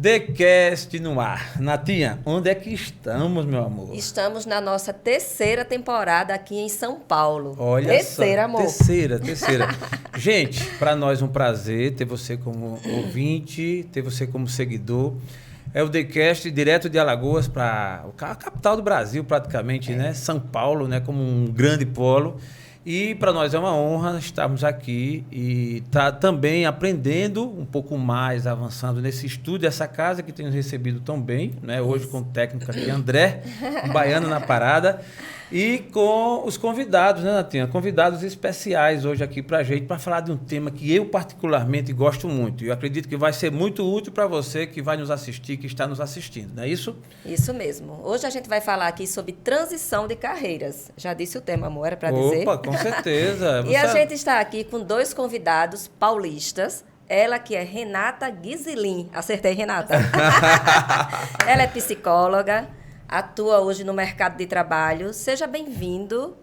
TheCast no ar. Natinha, onde é que estamos, meu amor? Estamos na nossa terceira temporada aqui em São Paulo. Olha terceira, só. amor. Terceira. Gente, para nós é um prazer ter você como ouvinte, ter você como seguidor. É o TheCast direto de Alagoas para a capital do Brasil, praticamente, né? São Paulo, né? Como um grande polo. E para nós é uma honra estarmos aqui e também aprendendo um pouco mais, avançando nesse estúdio, essa casa que tem nos recebido tão bem, né? Hoje com o técnico aqui, André, um baiano na parada, e com os convidados, né, Natinha? Convidados especiais hoje aqui para a gente, para falar de um tema que eu particularmente gosto muito. E eu acredito que vai ser muito útil para você que vai nos assistir, que está nos assistindo, não é isso? Isso mesmo. Hoje a gente vai falar aqui sobre transição de carreiras. Já disse o tema, amor, era para dizer? Opa, com certeza. E a gente está aqui com dois convidados paulistas. Ela que é Renata Guizelin. Acertei, Renata? Ela é psicóloga, atua hoje no mercado de trabalho. Seja bem-vindo,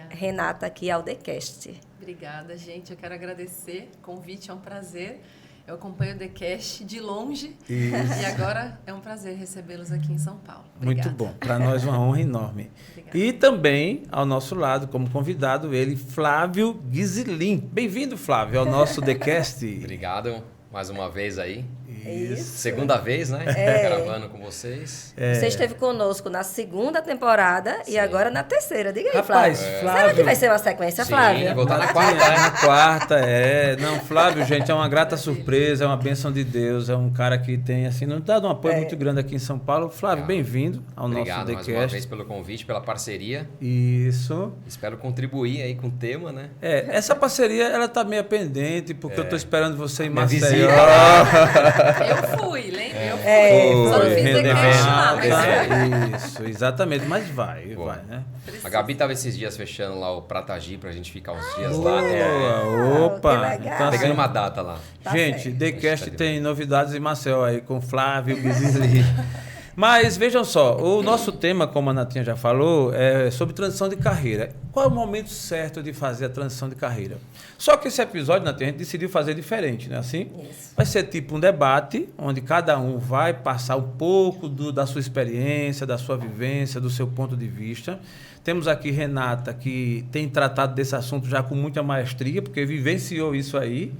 Renata, aqui ao TheCast. Obrigada, gente. Eu quero agradecer o convite, é um prazer. Eu acompanho o TheCast de longe. Isso. E agora é um prazer recebê-los aqui em São Paulo. Obrigada. Muito bom. Para nós uma honra enorme. Obrigada. E também, ao nosso lado, como convidado, ele, Flávio Guizelin. Bem-vindo, Flávio, ao nosso TheCast. Obrigado mais uma vez aí. Isso. Segunda vez, né? Gravando com vocês. Você esteve conosco na segunda temporada. Sim. E agora na terceira. Diga aí, Rapaz, Flávio. Será que vai ser uma sequência, Sim, Flávio? Voltar na quarta, né? Na quarta, Não, Flávio, gente, é uma grata surpresa, é uma bênção de Deus, é um cara que tem, assim, nos dado um apoio muito grande aqui em São Paulo. Flávio, bem-vindo ao nosso TheCast. Obrigado mais uma vez pelo convite, pela parceria. Isso. Espero contribuir aí com o tema, né? Essa parceria, ela tá meio pendente, porque eu tô esperando você em Maceió. Eu fui, lembra? Eu fui. Só não fiz TheCast lá, mas Isso, exatamente. Mas vai, né? A Gabi tava esses dias fechando lá o Pratagi pra gente ficar uns dias lá. Opa! Então, pegando uma data lá. Gente, TheCast tem novidades em Maceió aí, com Flávio Guizelin. Mas vejam só, o nosso tema, como a Natinha já falou, é sobre transição de carreira. Qual é o momento certo de fazer a transição de carreira? Só que esse episódio, Natinha, a gente decidiu fazer diferente, não é assim? Isso. Vai ser tipo um debate, onde cada um vai passar um pouco da sua experiência, da sua vivência, do seu ponto de vista. Temos aqui Renata, que tem tratado desse assunto já com muita maestria, porque vivenciou isso aí.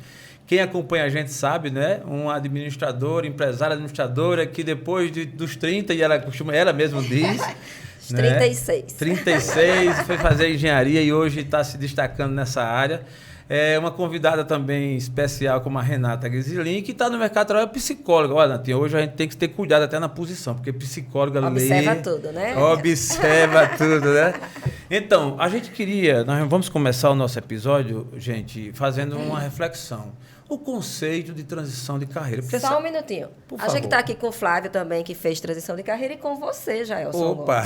Quem acompanha a gente sabe, né? Um administrador, empresária administradora, que depois dos 30, e ela mesma diz... né? 36. 36, foi fazer engenharia e hoje está se destacando nessa área. É uma convidada também especial, como a Renata Guizelin, que está no mercado de trabalho, psicóloga. Olha, Natinha, hoje a gente tem que ter cuidado até na posição, porque psicóloga observa tudo, né? Observa tudo, né? Então, nós vamos começar o nosso episódio, gente, fazendo uma reflexão. O conceito de transição de carreira. Porque só um minutinho. A gente está aqui com o Flávio também, que fez transição de carreira, e com você, Jaelson. Opa!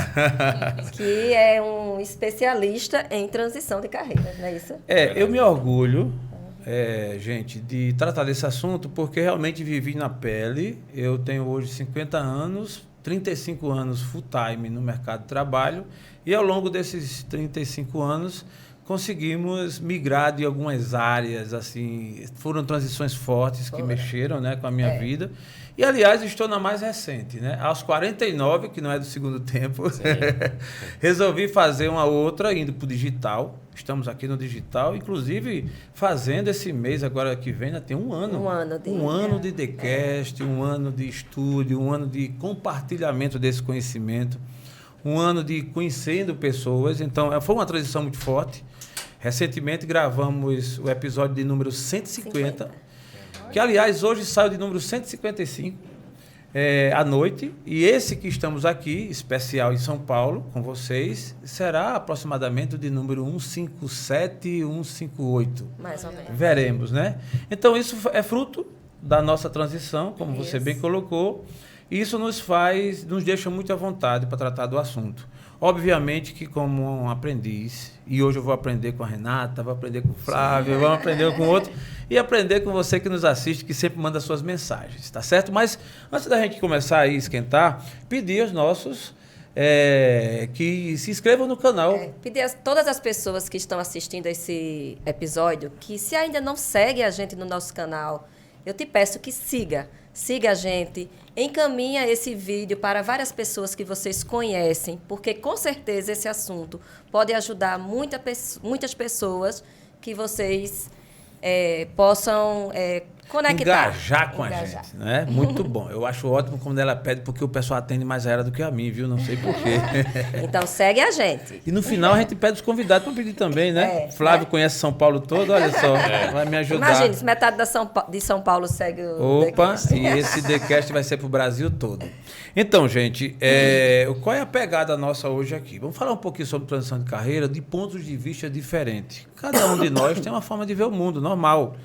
Que é um especialista em transição de carreira, não é isso? Eu me orgulho, gente, de tratar desse assunto, porque realmente vivi na pele. Eu tenho hoje 50 anos, 35 anos full time no mercado de trabalho, e ao longo desses 35 anos conseguimos migrar de algumas áreas, assim, foram transições fortes que mexeram, né, com a minha vida. E, aliás, estou na mais recente, né? Aos 49, que não é do segundo tempo, resolvi fazer uma outra, indo para o digital. Estamos aqui no digital, inclusive fazendo esse mês, agora que vem, tem um ano. Um ano de TheCast, um ano de estúdio, um ano de compartilhamento desse conhecimento, um ano de conhecendo pessoas. Então, foi uma transição muito forte. Recentemente gravamos o episódio de número 150, que, aliás, hoje saiu de número 155 à noite. E esse que estamos aqui, especial em São Paulo, com vocês, será aproximadamente de número 157, 158. Mais ou menos. Veremos, né? Então, isso é fruto da nossa transição, como você bem colocou. E isso nos deixa muito à vontade para tratar do assunto. Obviamente que, como um aprendiz, e hoje eu vou aprender com a Renata, vou aprender com o Flávio, vou aprender com outro, e aprender com você que nos assiste, que sempre manda suas mensagens, tá certo? Mas, antes da gente começar a esquentar, pedir aos nossos que se inscrevam no canal. Pedir a todas as pessoas que estão assistindo esse episódio, que se ainda não seguem a gente no nosso canal, eu te peço que siga a gente, encaminha esse vídeo para várias pessoas que vocês conhecem, porque com certeza esse assunto pode ajudar muitas pessoas que vocês possam conectar. Engajar com a gente, né? Muito bom. Eu acho ótimo quando ela pede, porque o pessoal atende mais a ela do que a mim, viu? Não sei porquê. Então, segue a gente. E no final a gente pede os convidados para pedir também, né? Flávio conhece São Paulo todo, olha só, vai me ajudar. Imagina, se metade de São Paulo segue o TheCast. E esse TheCast vai ser para o Brasil todo. Então, gente, qual é a pegada nossa hoje aqui? Vamos falar um pouquinho sobre transição de carreira de pontos de vista diferentes. Cada um de nós tem uma forma de ver o mundo, normal.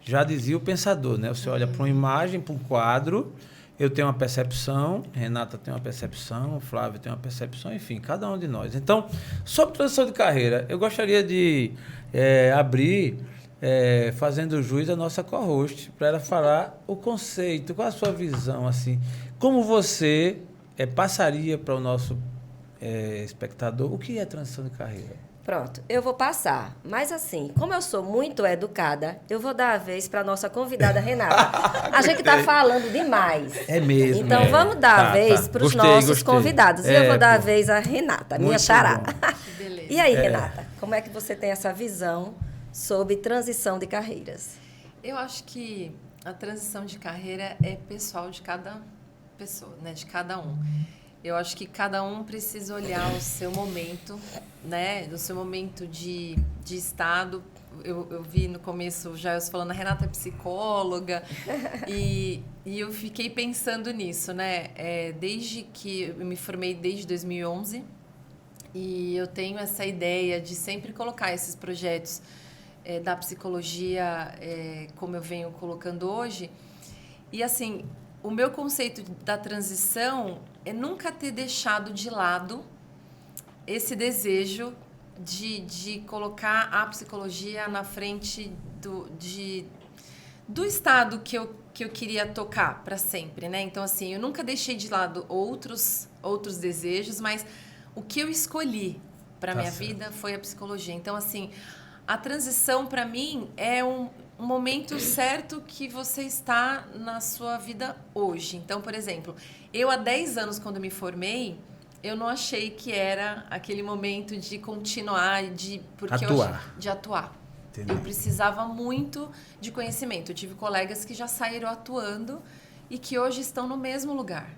Já dizia o pensador, né? Você olha para uma imagem, para um quadro, eu tenho uma percepção, Renata tem uma percepção, Flávio tem uma percepção, enfim, cada um de nós. Então, sobre transição de carreira, eu gostaria de abrir fazendo jus à nossa co-host, para ela falar o conceito, qual a sua visão, assim, como você passaria para o nosso espectador o que é transição de carreira? Pronto, eu vou passar. Mas assim, como eu sou muito educada, eu vou dar a vez para a nossa convidada Renata. A gente está falando demais. É mesmo. Então vamos dar a vez para os nossos convidados. E eu vou dar a vez à Renata, minha xará. Que beleza. E aí, Renata, como é que você tem essa visão sobre transição de carreiras? Eu acho que a transição de carreira é pessoal de cada pessoa, né? De cada um. Eu acho que cada um precisa olhar o seu momento, né? O seu momento de estado. Eu vi no começo já eu falando, a Renata é psicóloga, e eu fiquei pensando nisso, né? Desde que eu me formei, desde 2011, e eu tenho essa ideia de sempre colocar esses projetos da psicologia, como eu venho colocando hoje. E, assim, o meu conceito da transição é nunca ter deixado de lado esse desejo de colocar a psicologia na frente do estado que eu queria tocar para sempre, né? Então, assim, eu nunca deixei de lado outros desejos, mas o que eu escolhi para minha vida foi a psicologia. Então, assim, a transição para mim é um momento certo que você está na sua vida hoje. Então, por exemplo, eu há 10 anos, quando me formei, eu não achei que era aquele momento de continuar, de atuar. Entendi. Eu precisava muito de conhecimento. Eu tive colegas que já saíram atuando e que hoje estão no mesmo lugar,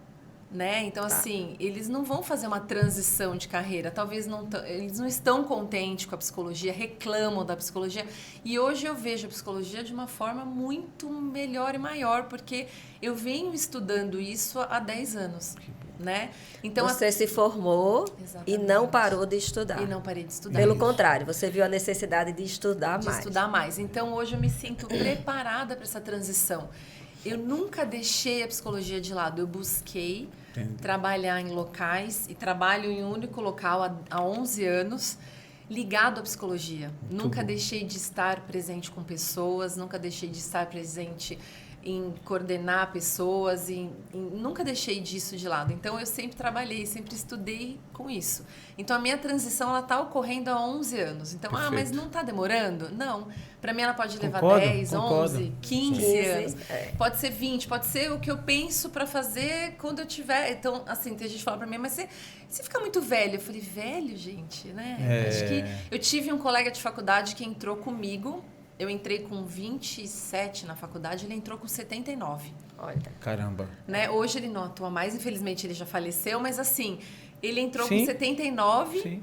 né? Então, assim, eles não vão fazer uma transição de carreira. Talvez eles não estão contentes com a psicologia, reclamam da psicologia. E hoje eu vejo a psicologia de uma forma muito melhor e maior, porque eu venho estudando isso há 10 anos. Né? Então, você se formou. Exatamente. E não parou de estudar. E não parei de estudar. Pelo contrário, você viu a necessidade de estudar mais. De estudar mais. Então, hoje eu me sinto preparada para essa transição. Eu nunca deixei a psicologia de lado. Eu busquei trabalhar em locais e trabalho em um único local há 11 anos, ligado à psicologia. Nunca deixei de estar presente com pessoas, nunca deixei de estar presente em coordenar pessoas, nunca deixei disso de lado. Então, eu sempre trabalhei, sempre estudei com isso. Então, a minha transição está ocorrendo há 11 anos. Então, mas não está demorando? Não. Para mim, ela pode levar 10, 11, 15 anos. Pode ser 20, pode ser o que eu penso para fazer quando eu tiver. Então, assim, tem gente que fala para mim, mas você fica muito velho. Eu falei, velho, gente, né? Acho que eu tive um colega de faculdade que entrou comigo. Eu entrei com 27 na faculdade, ele entrou com 79. Olha. Caramba. Né? Hoje ele não atua mais, infelizmente ele já faleceu, mas assim, ele entrou com 79,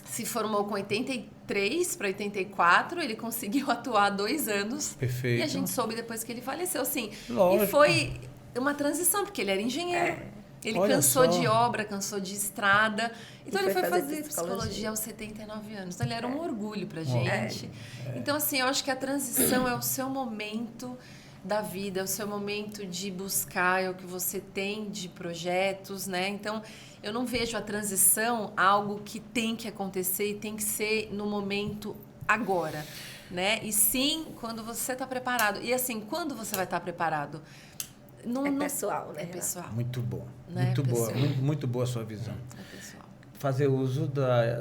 se formou com 83 para 84, ele conseguiu atuar 2 anos. Perfeito. E a gente soube depois que ele faleceu, assim. Lógico. E foi uma transição, porque ele era engenheiro. Ele cansou de obra, cansou de estrada. Então, ele foi fazer psicologia aos 79 anos. Então, ele era um orgulho pra gente. Então, assim, eu acho que a transição é o seu momento da vida, é o seu momento de buscar, é o que você tem de projetos, né? Então, eu não vejo a transição algo que tem que acontecer e tem que ser no momento agora, né? E sim, quando você está preparado. E, assim, quando você vai estar preparado? Pessoal, né? É pessoal. Muito bom. Né? Muito boa. Muito boa a sua visão. É pessoal. fazer uso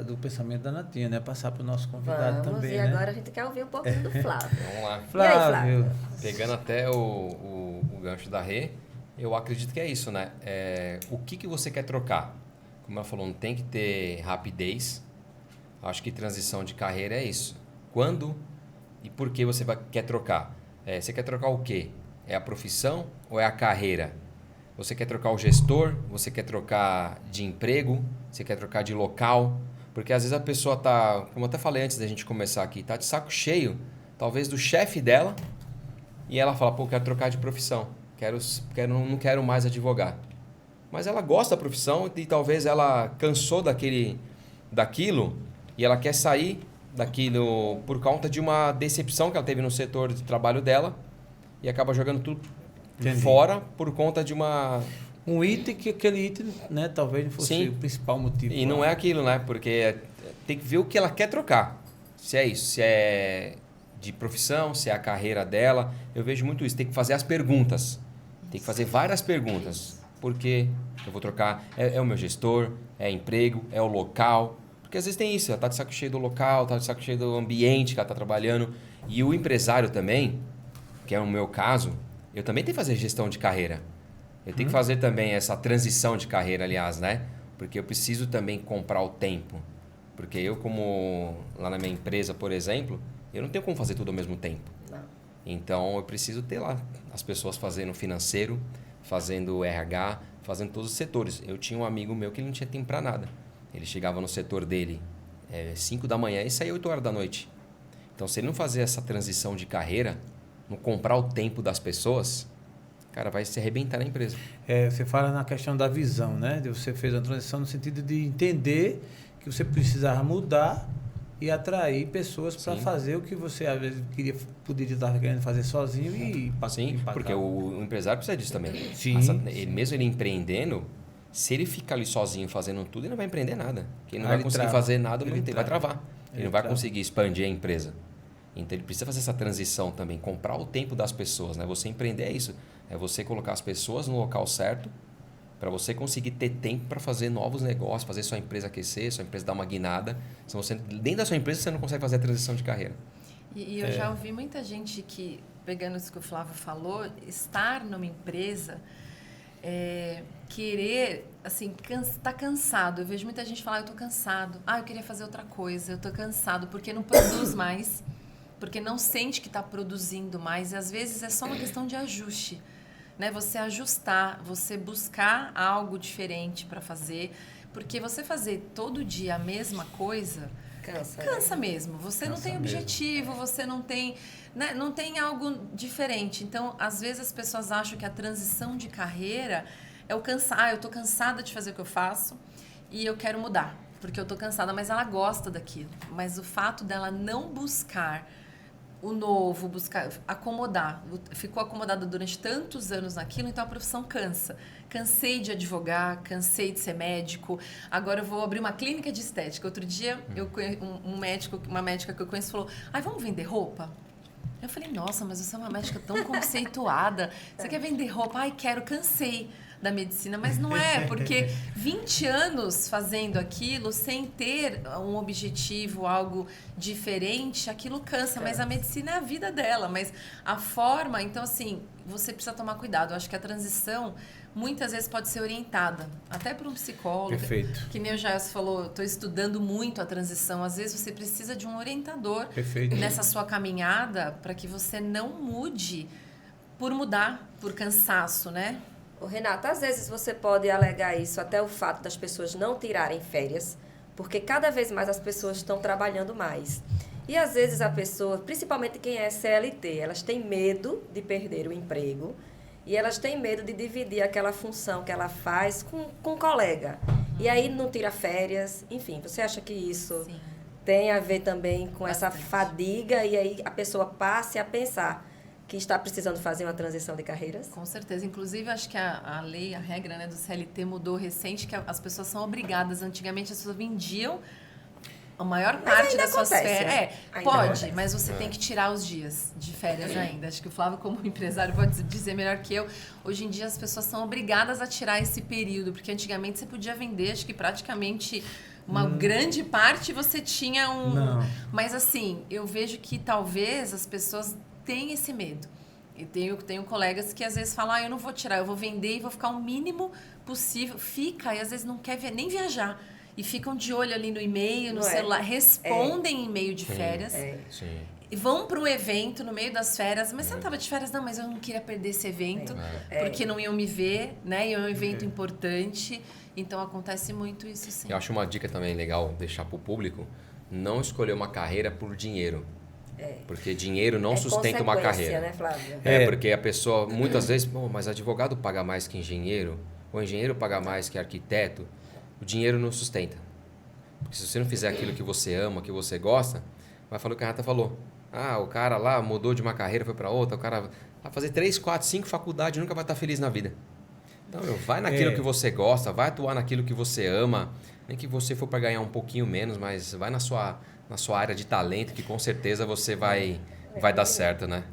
do pensamento da Natinha, né? Passar para o nosso convidado também, e né? agora a gente quer ouvir um pouquinho do Flávio. Vamos lá. Flávio. Pegando até o gancho da Rê, eu acredito que é isso, né? O que você quer trocar? Como ela falou, não tem que ter rapidez. Acho que transição de carreira é isso. Quando e por que você quer trocar? Você quer trocar o quê? É a profissão ou é a carreira? Você quer trocar o gestor? Você quer trocar de emprego? Você quer trocar de local? Porque às vezes a pessoa tá, como eu até falei antes da gente começar aqui, tá de saco cheio, talvez do chefe dela, e ela fala, pô, quero trocar de profissão. Não quero mais advogar. Mas ela gosta da profissão e talvez ela cansou daquilo e ela quer sair daquilo por conta de uma decepção que ela teve no setor de trabalho dela e acaba jogando tudo fora por conta de um item que aquele item, né, talvez não fosse o principal motivo. E não é aquilo, né? Porque tem que ver o que ela quer trocar. Se é isso, se é de profissão, se é a carreira dela. Eu vejo muito isso. Tem que fazer as perguntas. Tem que fazer várias perguntas. Por que eu vou trocar? É o meu gestor? É emprego? É o local? Porque às vezes tem isso. Ela está de saco cheio do local, está de saco cheio do ambiente que ela está trabalhando. E o empresário também, que é o meu caso, eu também tenho que fazer gestão de carreira. Eu tenho que fazer também essa transição de carreira, aliás, né? Porque eu preciso também comprar o tempo. Porque eu, como lá na minha empresa, por exemplo, eu não tenho como fazer tudo ao mesmo tempo. Não. Então, eu preciso ter lá as pessoas fazendo financeiro, fazendo RH, fazendo todos os setores. Eu tinha um amigo meu que ele não tinha tempo para nada. Ele chegava no setor dele 5 da manhã e saía 8 horas da noite. Então, se ele não fazer essa transição de carreira, não comprar o tempo das pessoas, cara, vai se arrebentar na empresa. Você fala na questão da visão, né? Você fez a transição no sentido de entender que você precisava mudar e atrair pessoas para fazer o que você às vezes poderia estar querendo fazer sozinho e Sim, porque o empresário precisa disso também. Sim. Mesmo ele empreendendo, se ele ficar ali sozinho fazendo tudo, ele não vai empreender nada. Porque ele não vai conseguir fazer nada, vai travar. Ele não vai conseguir expandir a empresa. Então ele precisa fazer essa transição também, comprar o tempo das pessoas, né? Você empreender é isso, é você colocar as pessoas no local certo para você conseguir ter tempo para fazer novos negócios, fazer sua empresa aquecer, sua empresa dar uma guinada. Se você, dentro da sua empresa você não consegue fazer a transição de carreira. E eu já ouvi muita gente que, pegando isso que o Flávio falou, estar numa empresa, querer, assim, tá cansado. Eu vejo muita gente falar, eu tô cansado, eu queria fazer outra coisa, eu tô cansado porque não produz mais. Porque não sente que está produzindo mais. E às vezes é só uma questão de ajuste. Né? Você ajustar, você buscar algo diferente para fazer. Porque você fazer todo dia a mesma coisa... Cansa mesmo. Você não tem objetivo, você não tem, né? Não tem algo diferente. Então, às vezes as pessoas acham que a transição de carreira é o cansar. Eu estou cansada de fazer o que eu faço e eu quero mudar. Porque eu estou cansada, mas ela gosta daquilo. Mas o fato dela não buscar o novo, buscar acomodar. Ficou acomodada durante tantos anos naquilo, então a profissão cansa. Cansei de advogar, cansei de ser médico, agora eu vou abrir uma clínica de estética. Outro dia, uma médica que eu conheço falou, vamos vender roupa? Eu falei, nossa, mas você é uma médica tão conceituada, você quer vender roupa? Quero, cansei da medicina, mas não é, porque 20 anos fazendo aquilo sem ter um objetivo, algo diferente, aquilo cansa, mas a medicina é a vida dela, mas a forma, então assim, você precisa tomar cuidado. Eu acho que a transição muitas vezes pode ser orientada, até por um psicólogo. Perfeito. Que nem o Jair falou, estou estudando muito a transição, às vezes você precisa de um orientador nessa sua caminhada para que você não mude por mudar, por cansaço, né? Renata, às vezes você pode alegar isso até o fato das pessoas não tirarem férias, porque cada vez mais as pessoas estão trabalhando mais. E às vezes a pessoa, principalmente quem é CLT, elas têm medo de perder o emprego e elas têm medo de dividir aquela função que ela faz com um colega. E aí não tira férias, enfim, você acha que isso tem a ver também com essa fadiga e aí a pessoa passe a pensar que está precisando fazer uma transição de carreiras? Com certeza. Inclusive, acho que a lei, a regra, né, do CLT mudou recente, que as pessoas são obrigadas. Antigamente, as pessoas vendiam a maior parte das suas férias. Pode, mas você tem que tirar os dias de férias ainda. Acho que o Flávio, como empresário, pode dizer melhor que eu. Hoje em dia, as pessoas são obrigadas a tirar esse período, porque antigamente você podia vender, acho que praticamente uma grande parte você tinha um... Não. Mas assim, eu vejo que talvez as pessoas tenham esse medo. E tenho colegas que às vezes falam, eu não vou tirar, eu vou vender e vou ficar o mínimo possível. Fica, e às vezes não quer nem viajar. E ficam de olho ali no e-mail, no celular, respondem e-mail de férias. Sim. E vão para um evento no meio das férias, mas você não estava de férias? Não, mas eu não queria perder esse evento, porque não iam me ver, né? E é um evento importante, então acontece muito isso, sim. Eu acho uma dica também legal deixar para o público, não escolher uma carreira por dinheiro. Porque dinheiro não sustenta uma carreira. Né, Flávio? Porque a pessoa, muitas vezes, mas advogado paga mais que engenheiro, ou engenheiro paga mais que arquiteto, o dinheiro não sustenta. Porque se você não fizer aquilo que você ama, que você gosta, vai falar o que a Renata falou. O cara lá mudou de uma carreira, foi para outra, o cara vai fazer 3, 4, 5 faculdades e nunca vai estar feliz na vida. Então, vai naquilo que você gosta, vai atuar naquilo que você ama, nem que você for para ganhar um pouquinho menos, mas vai na sua área de talento, que com certeza você vai dar certo, né?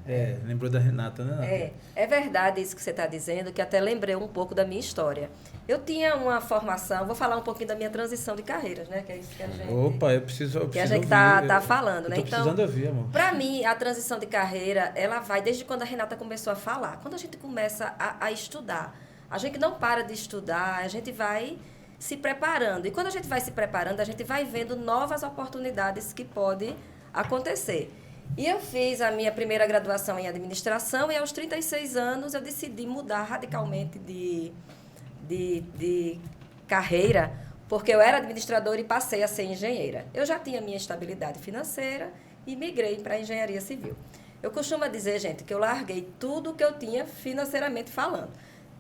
Lembrou da Renata, né? É verdade isso que você está dizendo, que até lembrei um pouco da minha história. Eu tinha uma formação, vou falar um pouquinho da minha transição de carreiras, né? Que é isso que a gente... Opa, eu preciso que a gente tá falando, né? Tô precisando ouvir, amor. Para mim, a transição de carreira, ela vai desde quando a Renata começou a falar. Quando a gente começa a estudar, a gente não para de estudar, a gente vai se preparando. E quando a gente vai se preparando, a gente vai vendo novas oportunidades que podem acontecer. E eu fiz a minha primeira graduação em administração e aos 36 anos eu decidi mudar radicalmente de carreira, porque eu era administradora e passei a ser engenheira. Eu já tinha minha estabilidade financeira e migrei para a engenharia civil. Eu costumo dizer, gente, que eu larguei tudo que eu tinha financeiramente falando.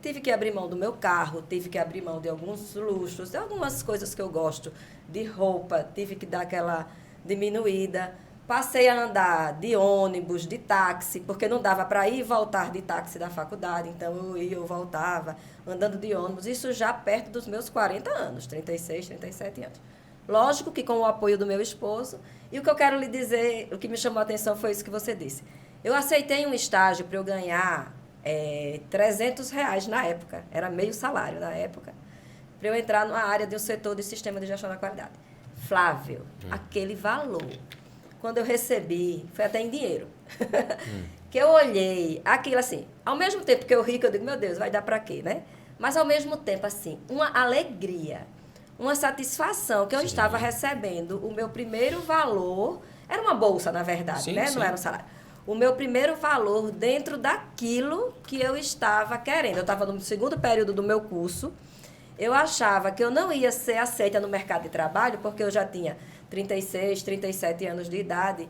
Tive que abrir mão do meu carro, tive que abrir mão de alguns luxos, de algumas coisas que eu gosto, de roupa, tive que dar aquela diminuída. Passei a andar de ônibus, de táxi, porque não dava para ir e voltar de táxi da faculdade, então eu ia, eu voltava, andando de ônibus, isso já perto dos meus 40 anos, 36, 37 anos. Lógico que com o apoio do meu esposo, e o que eu quero lhe dizer, o que me chamou a atenção foi isso que você disse. Eu aceitei um estágio para eu ganhar R$300 na época, era meio salário na época, para eu entrar numa área de um setor de sistema de gestão da qualidade. Flávio, aquele valor... Quando eu recebi, foi até em dinheiro, que eu olhei aquilo assim, ao mesmo tempo que eu ri, que eu digo, meu Deus, vai dar para quê, né? Mas ao mesmo tempo, assim, uma alegria, uma satisfação que eu estava recebendo, o meu primeiro valor, era uma bolsa, na verdade, né? Não era um salário. O meu primeiro valor dentro daquilo que eu estava querendo. Eu estava no segundo período do meu curso, eu achava que eu não ia ser aceita no mercado de trabalho, porque eu já tinha 36, 37 anos de idade.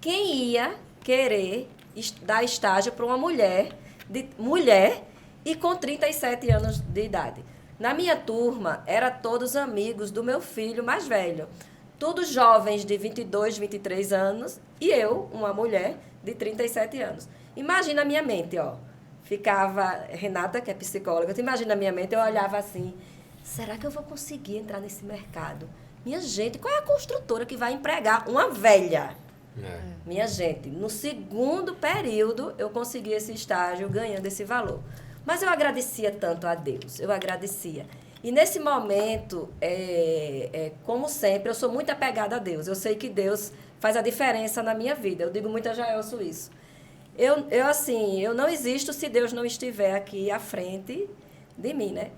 Quem ia querer dar estágio para uma mulher e com 37 anos de idade? Na minha turma, eram todos amigos do meu filho mais velho. Todos jovens de 22, 23 anos e eu, uma mulher de 37 anos. Imagina a minha mente, ó. Ficava, Renata, que é psicóloga, tu imagina a minha mente, eu olhava assim, será que eu vou conseguir entrar nesse mercado? Minha gente, qual é a construtora que vai empregar uma velha? Minha gente, no segundo período eu consegui esse estágio ganhando esse valor. Mas eu agradecia tanto a Deus, eu agradecia. E nesse momento, como sempre, eu sou muito apegada a Deus. Eu sei que Deus faz a diferença na minha vida. Eu digo muito a Jaelso isso. Eu não existo se Deus não estiver aqui à frente de mim, né?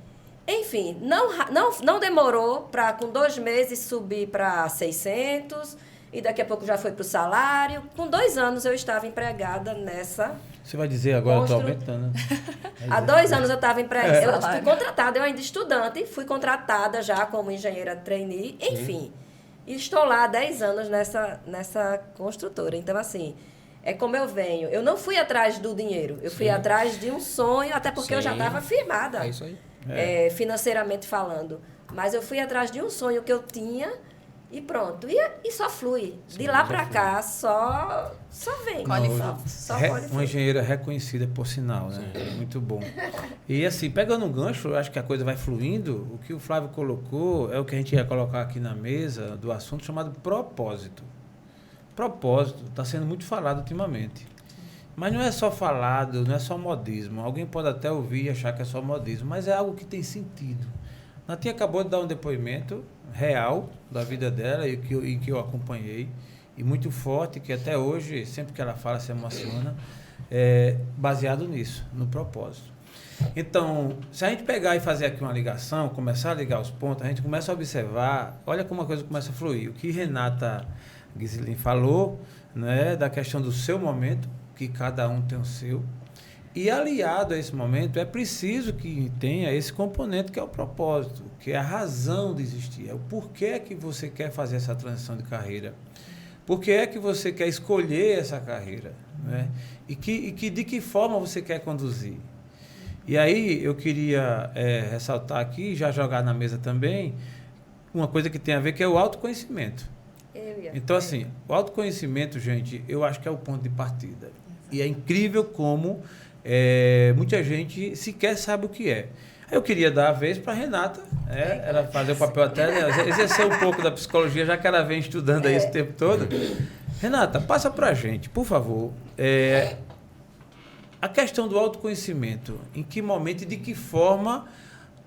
Enfim, não demorou para, com 2 meses, subir para 600 e daqui a pouco já foi para o salário. Com 2 anos eu estava empregada nessa... Você vai dizer agora, estou aumentando. Há 2 anos eu estava empregada, eu fui contratada, eu ainda estudante, fui contratada já como engenheira trainee, enfim. E estou lá há 10 anos nessa construtora. Então, assim, é como eu venho. Eu não fui atrás do dinheiro, eu fui atrás de um sonho, até porque eu já estava firmada. É isso aí. Financeiramente falando. Mas eu fui atrás de um sonho que eu tinha e pronto. E só flui. De lá para cá, só vem. Uma engenheira reconhecida, por sinal, né? Muito bom. E assim, pegando um gancho, eu acho que a coisa vai fluindo. O que o Flávio colocou é o que a gente ia colocar aqui na mesa do assunto chamado propósito. Propósito está sendo muito falado ultimamente. Mas não é só falado, não é só modismo. Alguém pode até ouvir e achar que é só modismo, mas é algo que tem sentido. Natinha acabou de dar um depoimento real da vida dela e que eu acompanhei, e muito forte, que até hoje, sempre que ela fala, se emociona, baseado nisso, no propósito. Então, se a gente pegar e fazer aqui uma ligação, começar a ligar os pontos, a gente começa a observar, olha como a coisa começa a fluir. O que Renata Ghiselin falou, né, da questão do seu momento, que cada um tem o seu, e aliado a esse momento, é preciso que tenha esse componente que é o propósito, que é a razão de existir, é o porquê que você quer fazer essa transição de carreira, por que é que você quer escolher essa carreira, né? De que forma você quer conduzir. E aí eu queria ressaltar aqui, já jogar na mesa também, uma coisa que tem a ver, que é o autoconhecimento. Então, assim, o autoconhecimento, gente, eu acho que é o ponto de partida. E é incrível como muita gente sequer sabe o que é. Eu queria dar a vez para a Renata, ela fazer o papel até, né, exercer um pouco da psicologia, já que ela vem estudando aí esse tempo todo. Renata, passa para a gente, por favor, a questão do autoconhecimento. Em que momento e de que forma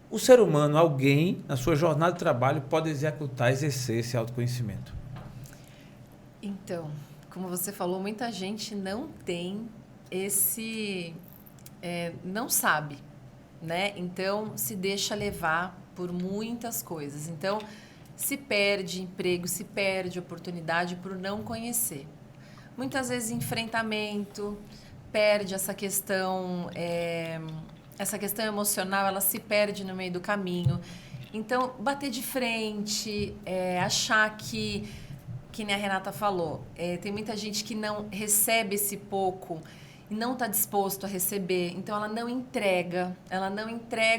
o ser humano, alguém, na sua jornada de trabalho, pode exercer esse autoconhecimento? Então, como você falou, muita gente não tem não sabe, né? Então, se deixa levar por muitas coisas. Então, se perde emprego, se perde oportunidade por não conhecer. Muitas vezes, enfrentamento, perde essa questão emocional, ela se perde no meio do caminho. Então, bater de frente, achar que nem a Renata falou, tem muita gente que não recebe esse pouco e não está disposto a receber, então ela não entrega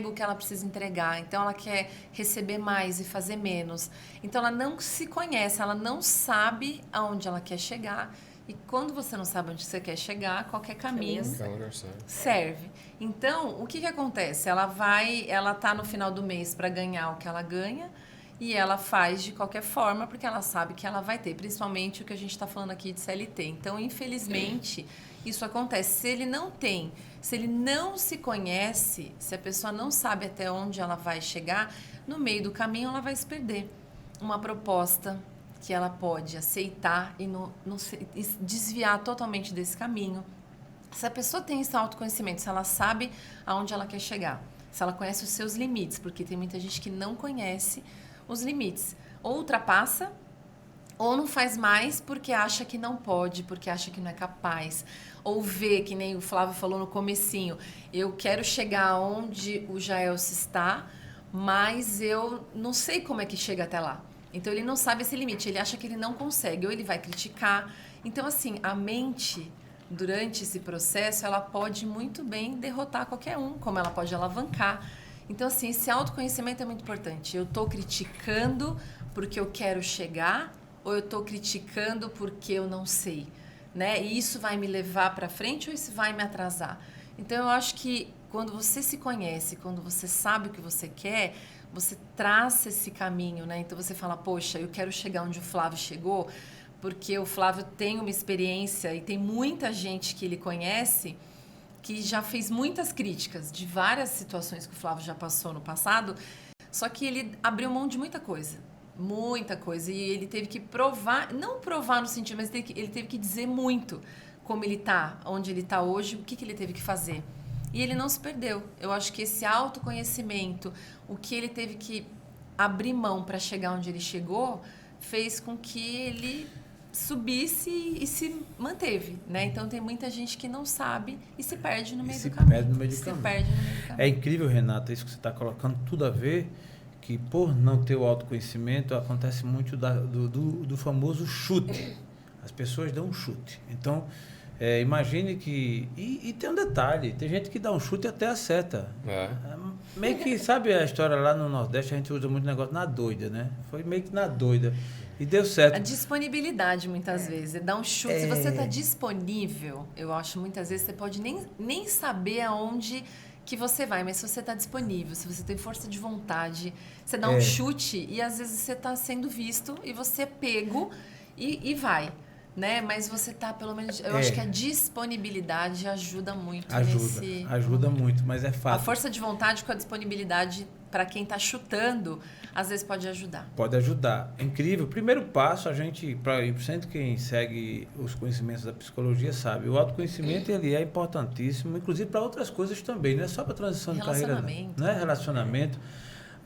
o que ela precisa entregar, então ela quer receber mais e fazer menos. Então ela não se conhece, ela não sabe aonde ela quer chegar, e quando você não sabe onde você quer chegar, qualquer caminho serve. Então, o que acontece? Ela está no final do mês para ganhar o que ela ganha, e ela faz de qualquer forma, porque ela sabe que ela vai ter, principalmente o que a gente está falando aqui de CLT. Então, infelizmente, isso acontece. Se ele não se conhece, se a pessoa não sabe até onde ela vai chegar, no meio do caminho ela vai se perder. Uma proposta que ela pode aceitar e desviar totalmente desse caminho. Se a pessoa tem esse autoconhecimento, se ela sabe aonde ela quer chegar, se ela conhece os seus limites, porque tem muita gente que não conhece os limites, ou ultrapassa, ou não faz mais porque acha que não pode, porque acha que não é capaz, ou vê, que nem o Flávio falou no comecinho, eu quero chegar onde o Jaelson está, mas eu não sei como é que chega até lá. Então, ele não sabe esse limite, ele acha que ele não consegue, ou ele vai criticar. Então, assim, a mente, durante esse processo, ela pode muito bem derrotar qualquer um, como ela pode alavancar. Então, assim, esse autoconhecimento é muito importante. Eu estou criticando porque eu quero chegar, ou eu estou criticando porque eu não sei, né? E isso vai me levar para frente ou isso vai me atrasar? Então, eu acho que quando você se conhece, quando você sabe o que você quer, você traça esse caminho, né? Então, você fala, poxa, eu quero chegar onde o Flávio chegou, porque o Flávio tem uma experiência e tem muita gente que ele conhece que já fez muitas críticas de várias situações que o Flávio já passou no passado, só que ele abriu mão de muita coisa, e ele teve que provar, não provar no sentido, mas ele teve que dizer muito como ele está, onde ele está hoje, o que ele teve que fazer. E ele não se perdeu. Eu acho que esse autoconhecimento, o que ele teve que abrir mão para chegar onde ele chegou, fez com que ele subisse e se manteve, né? Então, tem muita gente que não sabe e se perde no meio do caminho. É incrível, Renata, isso que você está colocando, tudo a ver, que por não ter o autoconhecimento, acontece muito do famoso chute. As pessoas dão um chute. Então, imagine que... E tem um detalhe, tem gente que dá um chute e até acerta. Meio que, sabe a história lá no Nordeste, a gente usa muito negócio na doida, né? Foi meio que na doida. E deu certo. A disponibilidade, muitas vezes. Dá um chute. Se você está disponível, eu acho, muitas vezes, você pode nem saber aonde que você vai, mas se você está disponível, se você tem força de vontade, você dá um chute e, às vezes, você está sendo visto e você é pego e vai. Né? Mas você tá, pelo menos... Eu acho que a disponibilidade ajuda muito. Ajuda muito, mas é fato. A força de vontade com a disponibilidade para quem está chutando, às vezes pode ajudar. Pode ajudar. É incrível. Primeiro passo, a gente, para quem segue os conhecimentos da psicologia sabe, o autoconhecimento ele é importantíssimo, inclusive para outras coisas também, não é só para transição de carreira, não é relacionamento.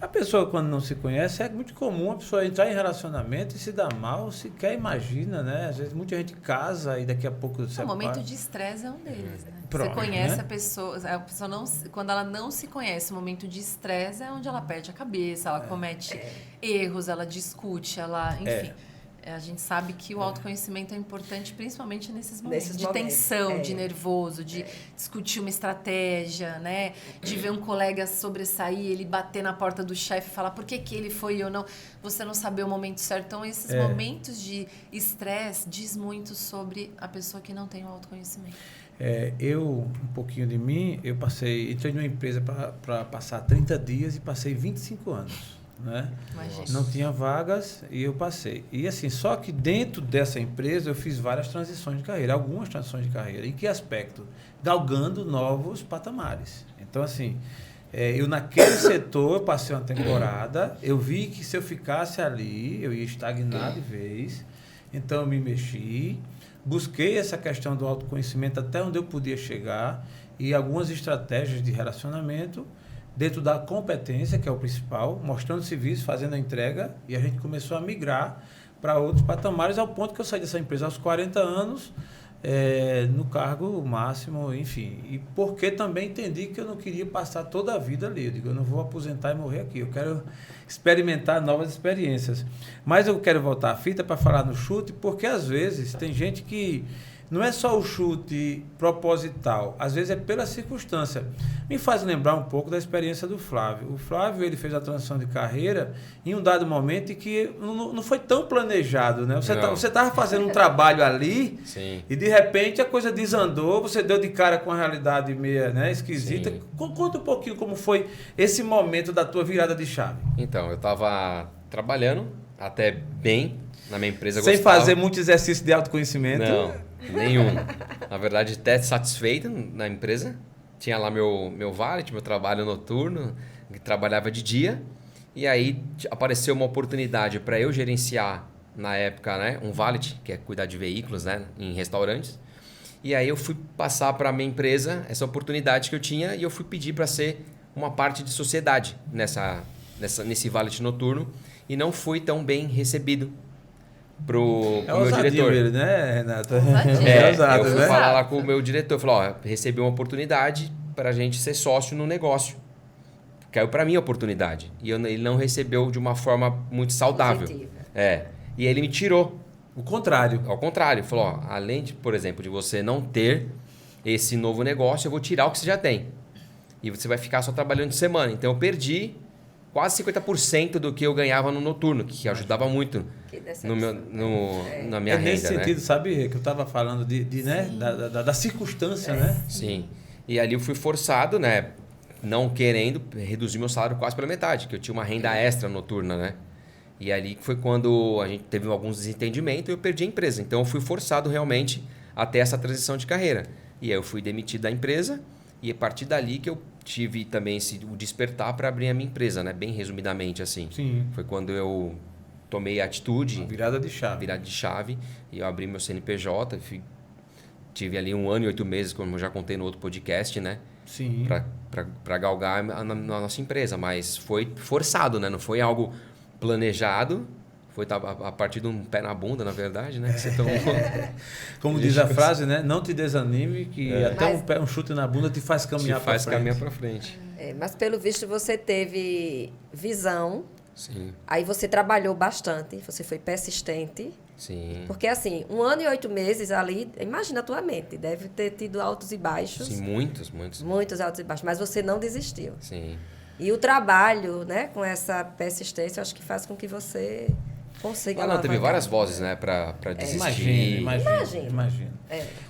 A pessoa, quando não se conhece, é muito comum a pessoa entrar em relacionamento e se dar mal, sequer imagina, né? Às vezes muita gente casa e daqui a pouco se O momento de estresse é um deles, né? Pronto, você conhece né? a pessoa não, quando ela não se conhece, o momento de estresse é onde ela perde a cabeça, ela comete erros, ela discute, ela, enfim. A gente sabe que o autoconhecimento é importante, principalmente nesses momentos de tensão, de nervoso, de discutir uma estratégia, né? De ver um colega sobressair, ele bater na porta do chefe e falar por que ele foi e eu não. Você não saber o momento certo. Então, esses momentos de estresse diz muito sobre a pessoa que não tem o autoconhecimento. Um pouquinho de mim, entrei numa empresa para passar 30 dias e passei 25 anos. Né? Não tinha vagas e eu passei. E assim, só que dentro dessa empresa eu fiz várias transições de carreira, algumas transições de carreira. Em que aspecto? Galgando novos patamares. Então, assim, eu naquele setor, eu passei uma temporada, eu vi que se eu ficasse ali, eu ia estagnar de vez. Então, eu me mexi, busquei essa questão do autoconhecimento até onde eu podia chegar e algumas estratégias de relacionamento dentro da competência, que é o principal, mostrando serviço, fazendo a entrega, e a gente começou a migrar para outros patamares, ao ponto que eu saí dessa empresa aos 40 anos, no cargo máximo, enfim. E porque também entendi que eu não queria passar toda a vida ali. Eu digo, eu não vou aposentar e morrer aqui, eu quero experimentar novas experiências. Mas eu quero voltar à fita para falar no chute, porque às vezes tem gente que não é só o chute proposital, às vezes é pela circunstância. Me faz lembrar um pouco da experiência do Flávio. O Flávio, ele fez a transição de carreira em um dado momento em que não foi tão planejado, né? Você estava fazendo um trabalho ali. Sim. E de repente a coisa desandou, você deu de cara com a realidade meio, né, esquisita. Sim. Conta um pouquinho como foi esse momento da tua virada de chave. Então, eu estava trabalhando até bem na minha empresa. Sem fazer muito exercício de autoconhecimento. Não, nenhum. Na verdade, até satisfeito na empresa. Tinha lá meu valet, meu trabalho noturno, que trabalhava de dia. E aí apareceu uma oportunidade para eu gerenciar, na época, né, um valet, que é cuidar de veículos, né, em restaurantes. E aí eu fui passar para a minha empresa essa oportunidade que eu tinha e eu fui pedir para ser uma parte de sociedade nesse valet noturno. E não fui tão bem recebido pro meu diretor. Ele, né, Renato? Eu fui falar lá com o meu diretor, falei, recebi uma oportunidade para a gente ser sócio no negócio. Caiu para mim a oportunidade. E ele não recebeu de uma forma muito saudável. Positiva. E ele me tirou. O contrário. Ao contrário, falou, além de, por exemplo, de você não ter esse novo negócio, eu vou tirar o que você já tem. E você vai ficar só trabalhando de semana. Então eu perdi quase 50% do que eu ganhava no noturno, que ajudava muito na minha renda. Nesse sentido, sabe, que eu estava falando né, da circunstância, né? Sim. E ali eu fui forçado, né, não querendo reduzir meu salário quase pela metade, que eu tinha uma renda extra noturna, né? E ali foi quando a gente teve alguns desentendimentos e eu perdi a empresa. Então eu fui forçado realmente a ter essa transição de carreira. E aí eu fui demitido da empresa e a partir dali que eu tive também o despertar para abrir a minha empresa, né? Bem resumidamente assim. Sim. Foi quando eu tomei a atitude. Uma virada de chave. Virada de chave. E eu abri meu CNPJ. Tive ali 1 ano e 8 meses, como eu já contei no outro podcast, né? Sim. Para galgar a nossa empresa. Mas foi forçado, né? Não foi algo planejado. Foi a partir de um pé na bunda, na verdade, né? Que você tomou. Como diz a frase, né? Não te desanime, que até um chute na bunda te faz caminhar para frente. Caminhar para frente. Mas pelo visto você teve visão. Sim. Aí você trabalhou bastante, você foi persistente. Sim. Porque assim, 1 ano e 8 meses ali, imagina a tua mente, deve ter tido altos e baixos. Sim, muitos. Muitos altos e baixos, mas você não desistiu. Sim. E o trabalho, né, com essa persistência, eu acho que faz com que você consiga teve várias vozes, né, para desistir. Imagina.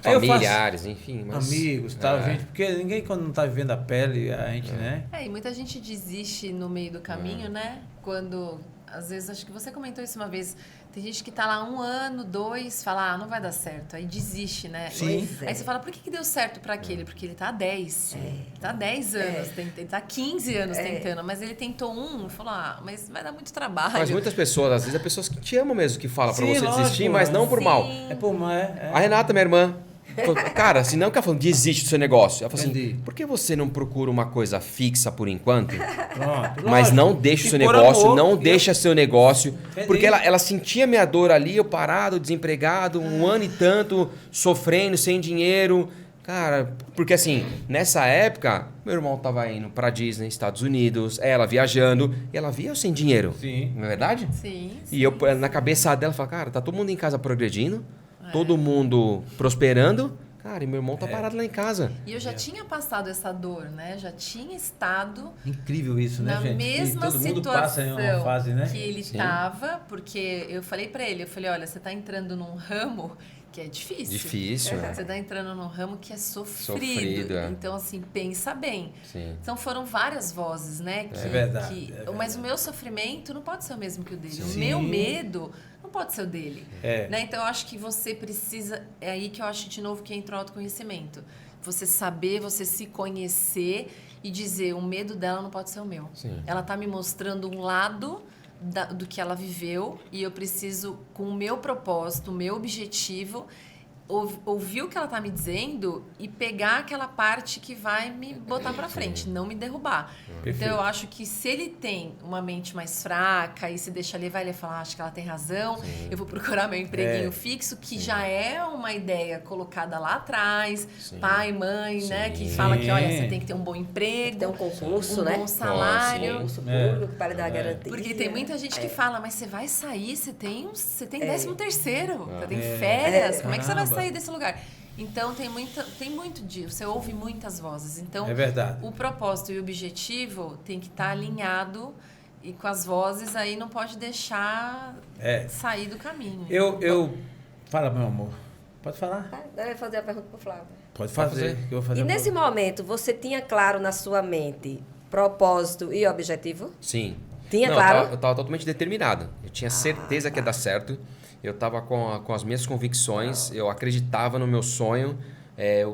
Familiares, enfim. Mas, amigos, tal, gente. Porque ninguém, quando não está vivendo a pele, a gente, né? E muita gente desiste no meio do caminho, né? Quando, às vezes, acho que você comentou isso uma vez, Tem gente que tá lá 1 ano, 2, fala, não vai dar certo. Aí desiste, né? Sim. Aí você fala, por que deu certo para aquele? Porque ele tá há 10. Tá há 10 anos, ele tá há 15 anos tentando. Mas ele tentou e falou, mas vai dar muito trabalho. Mas muitas pessoas, às vezes, é pessoas que te amam mesmo, que falam pra Sim, você lógico, desistir, mas não por Sim. mal. É por mais. A Renata, minha irmã, falou, cara, se não que ela falou, desiste do seu negócio. Ela falou Entendi. assim, por que você não procura uma coisa fixa por enquanto? Pronto. Mas Lógico. não deixa o E seu por negócio, amor, não deixa seu negócio. Entendi. Porque ela sentia minha dor ali, eu parado, desempregado, 1 ano e tanto, sofrendo, sem dinheiro. Cara, porque assim, nessa época, meu irmão tava indo pra Disney, Estados Unidos, ela viajando, e ela via eu sem dinheiro. Sim. Não é verdade? Sim. E eu, na cabeça dela, falava, cara, tá todo mundo em casa progredindo, todo mundo prosperando, cara, e meu irmão tá parado lá em casa. E eu já tinha passado essa dor, né? Já tinha estado Incrível isso, né, na gente? mesma todo mundo situação passa em uma fase, né? que ele tava, porque eu falei pra ele, olha, você tá entrando num ramo que é difícil. Difícil, né? Você tá entrando num ramo que é sofrido. Sofrido, é. Então, assim, pensa bem. Sim. Então, foram várias vozes, né? Que, verdade, é verdade. Mas o meu sofrimento não pode ser o mesmo que o dele. Sim. O meu medo não pode ser o dele. É. Né? Então, eu acho que você precisa... É aí que eu acho, de novo, que entra o autoconhecimento. Você saber, você se conhecer e dizer, o medo dela não pode ser o meu. Sim. Ela tá me mostrando um lado do que ela viveu e eu preciso, com o meu propósito, o meu objetivo, ouvir o que ela tá me dizendo e pegar aquela parte que vai me botar para frente, não me derrubar. Perfeito. Então, eu acho que se ele tem uma mente mais fraca e se deixa levar, ele vai falar, acho que ela tem razão, eu vou procurar meu empreguinho fixo, que já é uma ideia colocada lá atrás, pai, mãe, né, que fala que, olha, você tem que ter um bom emprego, Tem um concurso, um né? bom salário. Concurso público para dar garantia. Porque tem muita gente que fala, mas você vai sair, você tem 13º, você tem É. férias, como é que você vai Caramba. sair desse lugar? Então tem muito disso, você ouve muitas vozes. Então É verdade. o propósito e o objetivo tem que estar alinhado e com as vozes aí não pode deixar sair do caminho. Fala, meu amor. Pode falar? Deve fazer a pergunta para o Flávio. Pode fazer. Que eu vou fazer E a nesse pergunta. momento, você tinha claro na sua mente propósito e objetivo? Sim. Tinha, Não, claro? Eu tava totalmente determinado. Eu tinha certeza que ia dar certo. Eu tava com as minhas convicções. Eu acreditava no meu sonho.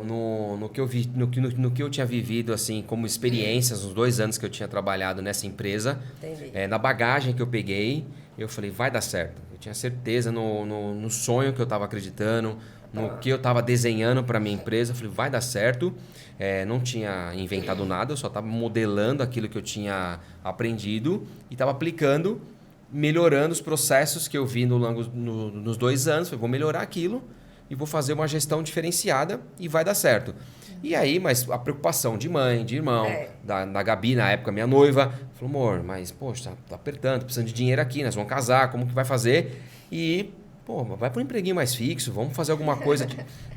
No que eu vi, no que eu tinha vivido assim como experiências nos 2 anos que eu tinha trabalhado nessa empresa. Entendi. Na bagagem que eu peguei, eu falei, vai dar certo. Eu tinha certeza no sonho que eu estava acreditando, no que eu estava desenhando para minha empresa. Eu falei, vai dar certo. Não tinha inventado nada, eu só estava modelando aquilo que eu tinha aprendido e estava aplicando, melhorando os processos que eu vi nos 2 anos. Falei, vou melhorar aquilo e vou fazer uma gestão diferenciada e vai dar certo. E aí, mas a preocupação de mãe, de irmão, da Gabi, na época, minha noiva, falou, amor, mas, poxa, tá apertando, precisando de dinheiro aqui, nós vamos casar, como que vai fazer? E, pô, vai para um empreguinho mais fixo, vamos fazer alguma coisa.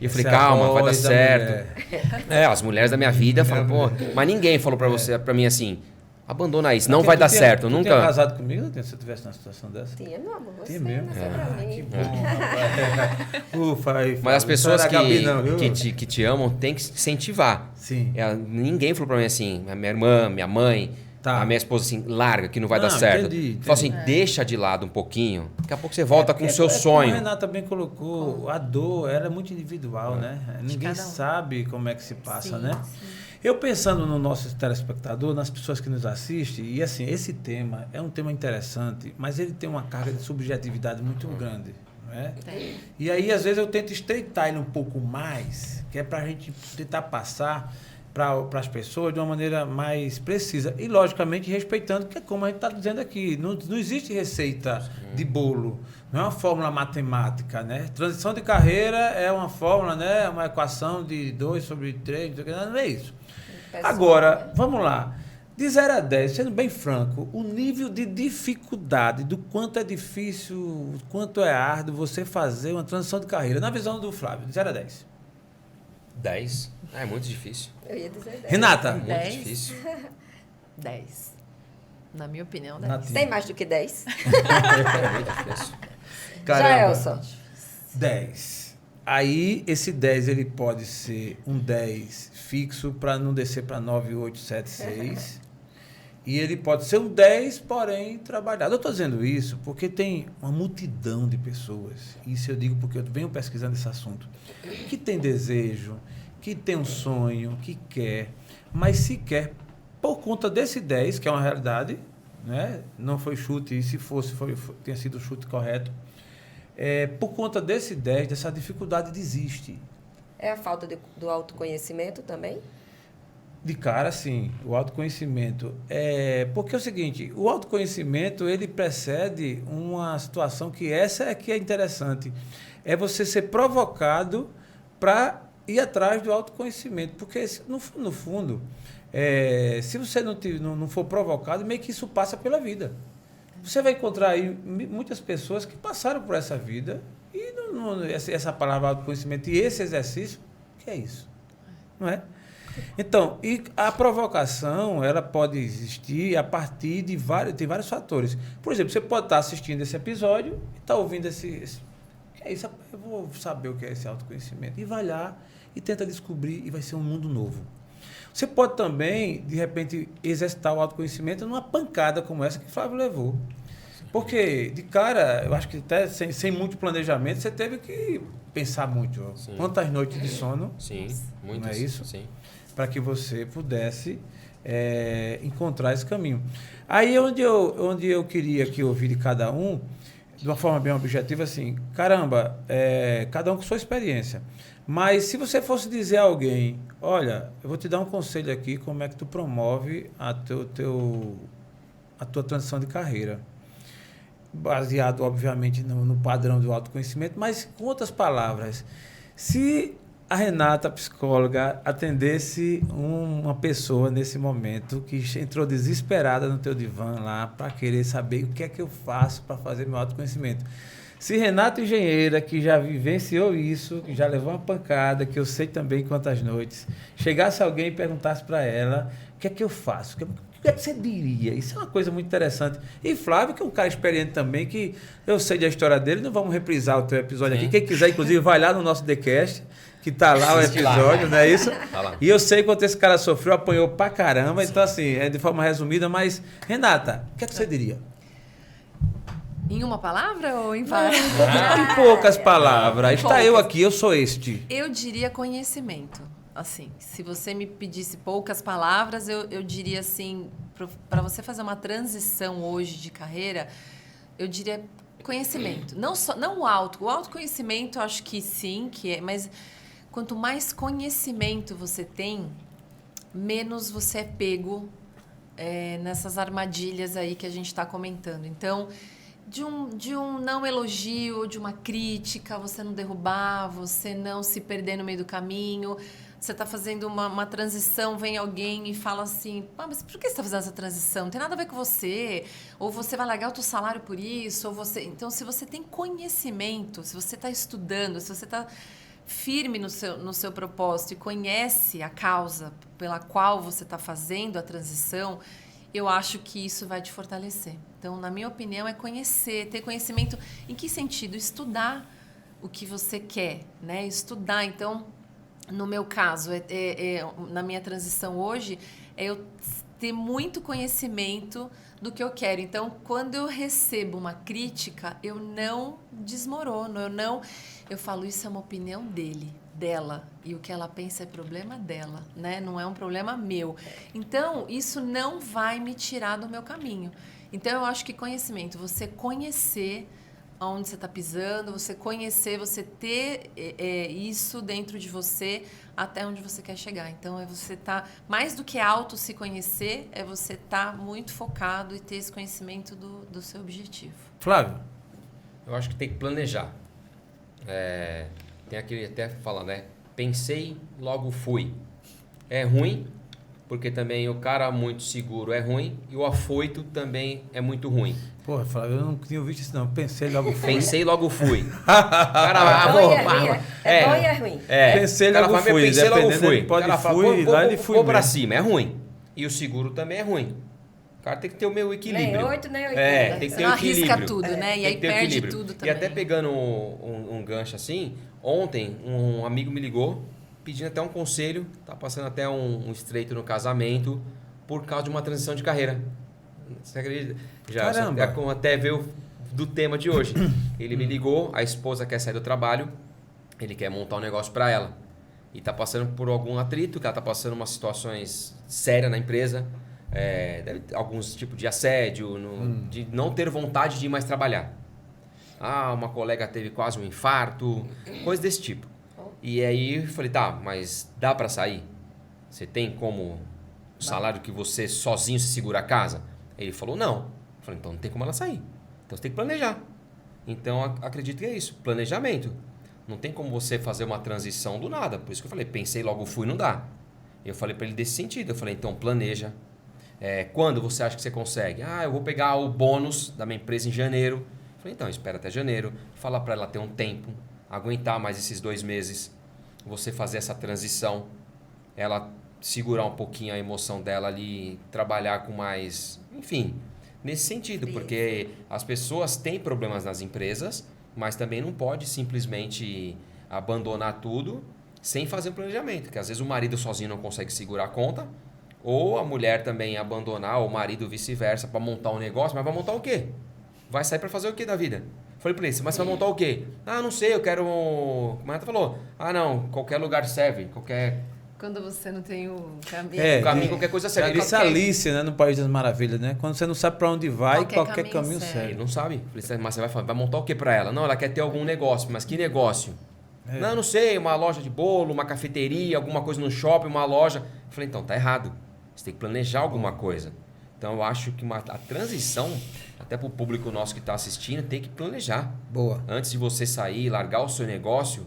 E eu falei, Essa calma, vai dar voz da certo. mulher. As mulheres da minha vida falam, pô, mas ninguém falou para mim assim, abandona isso, não vai dar certo, Tu nunca... tinha casado comigo se eu tivesse numa situação dessa? Tinha, meu amor. Você Tinha mesmo? nasceu pra mim. Que bom, rapaz. Ufa, aí, Mas as Fábio, pessoas não era a Gabi, não, viu? que te amam tem que incentivar. Sim. Ninguém falou pra mim assim, a minha irmã, minha mãe, Tá. a minha esposa assim, larga que não vai Não, dar certo. entendi. Falou assim, deixa de lado um pouquinho, daqui a pouco você volta com o seu sonho. Como a Renata bem colocou, a dor ela é muito individual, né? Ninguém cada um. sabe como é que se passa, Sim, né? sim. Eu pensando no nosso telespectador, nas pessoas que nos assistem, e assim, esse tema é um tema interessante, mas ele tem uma carga de subjetividade muito grande, não é? Tem. E aí, às vezes, eu tento estreitar ele um pouco mais, que é para a gente tentar passar para as pessoas de uma maneira mais precisa. E, logicamente, respeitando, que é como a gente está dizendo aqui, não existe receita de bolo, não é uma fórmula matemática, né? Transição de carreira é uma fórmula, né? Uma equação de 2/3, não é isso. Agora, vamos lá. De 0 a 10, sendo bem franco, o nível de dificuldade, do quanto é difícil, o quanto é árduo você fazer uma transição de carreira, na visão do Flávio, de 0 a 10. 10? É muito difícil. Eu ia dizer 10. Renata. Muito 10? difícil. 10. Na minha opinião, 10. Natinha. Tem mais do que 10? É muito difícil. Já, Elson. 10. Aí, esse 10 ele pode ser um 10 fixo para não descer para 9, 8, 7, 6. E ele pode ser um 10, porém trabalhado. Eu estou dizendo isso porque tem uma multidão de pessoas, isso eu digo porque eu venho pesquisando esse assunto, que tem desejo, que tem um sonho, que quer, mas se quer por conta desse 10, que é uma realidade, né? Não foi chute, e se fosse, tinha sido o chute correto. Por conta desse 10, dessa dificuldade desiste. É a falta do autoconhecimento também? De cara, sim, o autoconhecimento. Porque é o seguinte, o autoconhecimento, ele precede uma situação que essa é que é interessante. É você ser provocado para ir atrás do autoconhecimento. Porque, no fundo, se você não for provocado, meio que isso passa pela vida. Você vai encontrar aí muitas pessoas que passaram por essa vida e essa palavra autoconhecimento e esse exercício, o que é isso? Não é? Então, e a provocação, ela pode existir a partir de vários fatores. Por exemplo, você pode estar assistindo esse episódio e estar ouvindo esse que é isso? Eu vou saber o que é esse autoconhecimento. E vai lá e tenta descobrir e vai ser um mundo novo. Você pode também, de repente, exercitar o autoconhecimento numa pancada como essa que o Flávio levou. Porque, de cara, eu acho que até sem muito planejamento, você teve que pensar muito. Sim. Quantas noites de sono? Sim, muitas. Não é isso? Sim. Para que você pudesse encontrar esse caminho. Aí onde eu queria que ouvir de cada um, de uma forma bem objetiva, assim, caramba, cada um com sua experiência. Mas se você fosse dizer a alguém, olha, eu vou te dar um conselho aqui, como é que tu promove a tua transição de carreira. Baseado, obviamente, no padrão do autoconhecimento, mas com outras palavras. Se a Renata, psicóloga, atendesse uma pessoa nesse momento que entrou desesperada no teu divã lá para querer saber o que é que eu faço para fazer meu autoconhecimento. Se Renata, engenheira, que já vivenciou isso, que já levou uma pancada, que eu sei também quantas noites, chegasse alguém e perguntasse para ela o que é que eu faço, o que é que você diria? Isso é uma coisa muito interessante. E Flávio, que é um cara experiente também, que eu sei da história dele, não vamos reprisar o teu episódio aqui. Quem quiser, inclusive, vai lá no nosso TheCast, que tá lá o episódio, não é isso? Tá, e eu sei quanto esse cara sofreu, apanhou pra caramba. Sim. Então, assim, de forma resumida, mas, Renata, o que é que você diria? Em uma palavra ou em várias? Em poucas palavras. Está eu aqui, eu sou este. Eu diria conhecimento. Assim, se você me pedisse poucas palavras, eu diria assim, para você fazer uma transição hoje de carreira, eu diria conhecimento. Não o autoconhecimento, eu acho que sim, mas quanto mais conhecimento você tem, menos você é pego nessas armadilhas aí que a gente está comentando. Então, de um não elogio, de uma crítica, você não derrubar, você não se perder no meio do caminho. Você está fazendo uma transição, vem alguém e fala assim, mas por que você está fazendo essa transição? Não tem nada a ver com você. Ou você vai largar o teu salário por isso. Ou você... Então, se você tem conhecimento, se você está estudando, se você está firme no seu propósito e conhece a causa pela qual você está fazendo a transição, eu acho que isso vai te fortalecer. Então, na minha opinião, é conhecer, ter conhecimento. Em que sentido? Estudar o que você quer, né? Estudar, então... No meu caso, na minha transição hoje, é eu ter muito conhecimento do que eu quero. Então, quando eu recebo uma crítica, eu não desmorono, eu falo, isso é uma opinião dela, e o que ela pensa é problema dela, né? Não é um problema meu. Então, isso não vai me tirar do meu caminho. Então, eu acho que conhecimento, você conhecer onde você está pisando, você conhecer, você ter isso dentro de você até onde você quer chegar. Então, é você estar, mais do que auto se conhecer, é você estar muito focado e ter esse conhecimento do seu objetivo. Flávio? Eu acho que tem que planejar. Tem aquele até fala, né? Pensei, logo fui. É ruim, porque também o cara muito seguro é ruim e o afoito também é muito ruim. Porra, Flávio, eu não tinha visto isso não. Pensei, logo fui. Pensei, logo fui. É bom e é ruim. Pensei, logo fui. Pensei, logo fui. Pode cara fala, fui, lá ele fui. Vou pra cima, é ruim. E o seguro também é ruim. O cara tem que ter o meu equilíbrio. Nem 8, nem 80. Tem que ter não o equilíbrio. arrisca tudo, né? E aí perde tudo também. E até pegando um gancho assim, ontem um amigo me ligou pedindo até um conselho, tá passando até um estreito no casamento, por causa de uma transição de carreira. Você acredita? Caramba. Até veio do tema de hoje. Ele me ligou, a esposa quer sair do trabalho, ele quer montar um negócio para ela. E está passando por algum atrito, que ela está passando umas situações sérias na empresa, alguns tipos de assédio, de não ter vontade de ir mais trabalhar. Uma colega teve quase um infarto, coisa desse tipo. E aí eu falei, tá, mas dá para sair? Você tem como o salário que você sozinho se segura a casa? Ele falou, não. Eu falei, então não tem como ela sair. Então você tem que planejar. Então acredito que é isso, planejamento. Não tem como você fazer uma transição do nada. Por isso que eu falei, pensei, logo fui, não dá. Eu falei para ele desse sentido. Eu falei, então planeja. Quando você acha que você consegue? Eu vou pegar o bônus da minha empresa em janeiro. Eu falei, então espera até janeiro. Fala para ela ter um tempo, aguentar mais esses 2 meses. Você fazer essa transição. Ela segurar um pouquinho a emoção dela ali, trabalhar com mais... Enfim, nesse sentido. Porque as pessoas têm problemas nas empresas, mas também não pode simplesmente abandonar tudo sem fazer um planejamento. Porque às vezes o marido sozinho não consegue segurar a conta, ou a mulher também abandonar, ou o marido vice-versa, para montar um negócio. Mas vai montar o quê? Vai sair para fazer o quê da vida? Falei para ele, mas você vai montar o quê? Não sei, eu quero... Como a Renata falou, não, qualquer lugar serve, qualquer... Quando você não tem o caminho. O caminho, qualquer coisa serve. Disse Alice, né, no País das Maravilhas, né? Quando você não sabe para onde vai, qualquer caminho Ele serve. não sabe. Falei, mas você vai montar o que para ela? Não, ela quer ter algum negócio. Mas que negócio? Não sei, uma loja de bolo, uma cafeteria, alguma coisa no shopping, uma loja. Falei, então, tá errado. Você tem que planejar alguma coisa. Então, eu acho que a transição, até para o público nosso que está assistindo, tem que planejar. Boa. Antes de você sair, largar o seu negócio,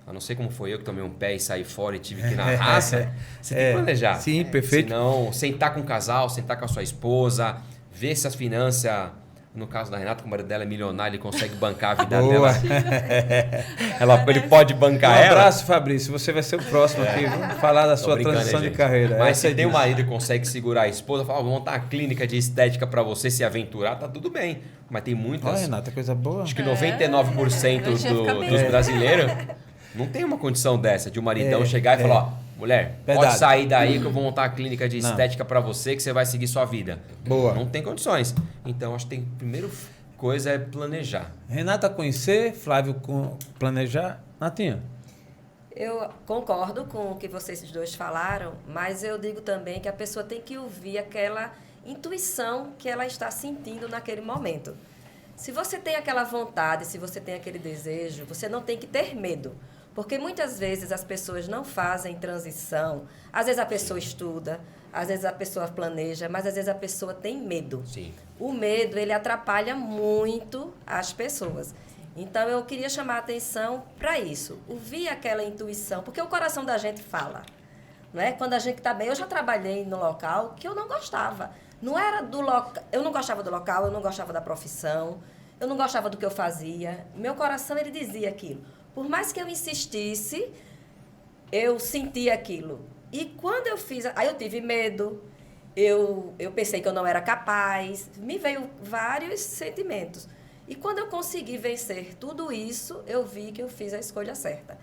a não ser como foi eu que tomei um pé e saí fora e tive que ir na raça, você tem que planejar. Sim, perfeito. Senão, sentar com o casal, sentar com a sua esposa, ver se as finanças... No caso da Renata, que o marido dela é milionário, ele consegue bancar a vida dela. Ele pode bancar ela. Um abraço, Fabrício. Você vai ser o próximo aqui. Vamos falar da sua transição de carreira. Mas se tem um marido que consegue segurar a esposa, fala, vou montar uma clínica de estética para você se aventurar, tá tudo bem. Mas tem muitas... Olha, Renata, coisa boa. Acho que 99% dos brasileiros não tem uma condição dessa, de um maridão chegar e falar, mulher, Verdade. pode sair daí que eu vou montar uma clínica de estética para você que você vai seguir sua vida. Boa. Não tem condições. Então, acho que a primeira coisa é planejar. Renata conhecer, Flávio planejar. Natinha. Eu concordo com o que vocês dois falaram, mas eu digo também que a pessoa tem que ouvir aquela intuição que ela está sentindo naquele momento. Se você tem aquela vontade, se você tem aquele desejo, você não tem que ter medo. Porque muitas vezes as pessoas não fazem transição. Às vezes a pessoa estuda, às vezes a pessoa planeja, mas às vezes a pessoa tem medo. Sim. O medo, ele atrapalha muito as pessoas. Então, eu queria chamar a atenção para isso. Ouvir aquela intuição, porque o coração da gente fala. Não é? Quando a gente está bem, eu já trabalhei no local que eu não gostava. Não era do local, eu não gostava do local, eu não gostava da profissão, eu não gostava do que eu fazia. Meu coração, ele dizia aquilo. Por mais que eu insistisse, eu sentia aquilo. E quando eu fiz... Aí eu tive medo, eu pensei que eu não era capaz, me veio vários sentimentos. E quando eu consegui vencer tudo isso, eu vi que eu fiz a escolha certa.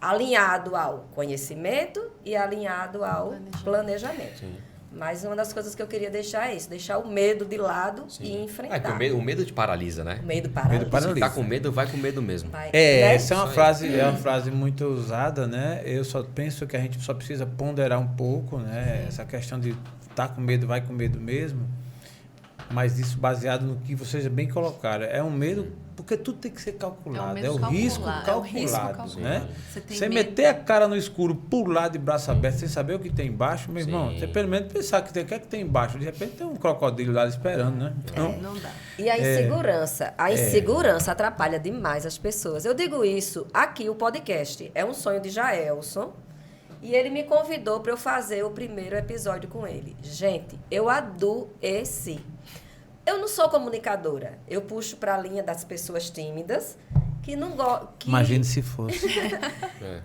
Alinhado ao conhecimento e alinhado ao planejamento. Sim. Mas uma das coisas que eu queria deixar é isso, deixar o medo de lado e enfrentar. O medo te paralisa, né? O medo paralisa. Se tá com medo, vai com medo mesmo. Vai, né? Essa é uma frase muito usada, né? Eu só penso que a gente só precisa ponderar um pouco, né? Essa questão de estar com medo, vai com medo mesmo. Mas isso baseado no que vocês bem colocaram. É um medo, porque tudo tem que ser calculado. É o risco calculado, né? Você meter a cara no escuro, pular de braço aberto, sem saber o que tem embaixo, meu irmão, você pelo menos pensar que o que é que tem embaixo. De repente tem um crocodilo lá esperando, né? Então, não dá. E a insegurança. A insegurança atrapalha demais as pessoas. Eu digo isso aqui, o podcast. É um sonho de Jaelson. E ele me convidou para eu fazer o primeiro episódio com ele. Gente, eu adoeci. Eu não sou comunicadora. Eu puxo para a linha das pessoas tímidas que não gostam. Imagine se fosse.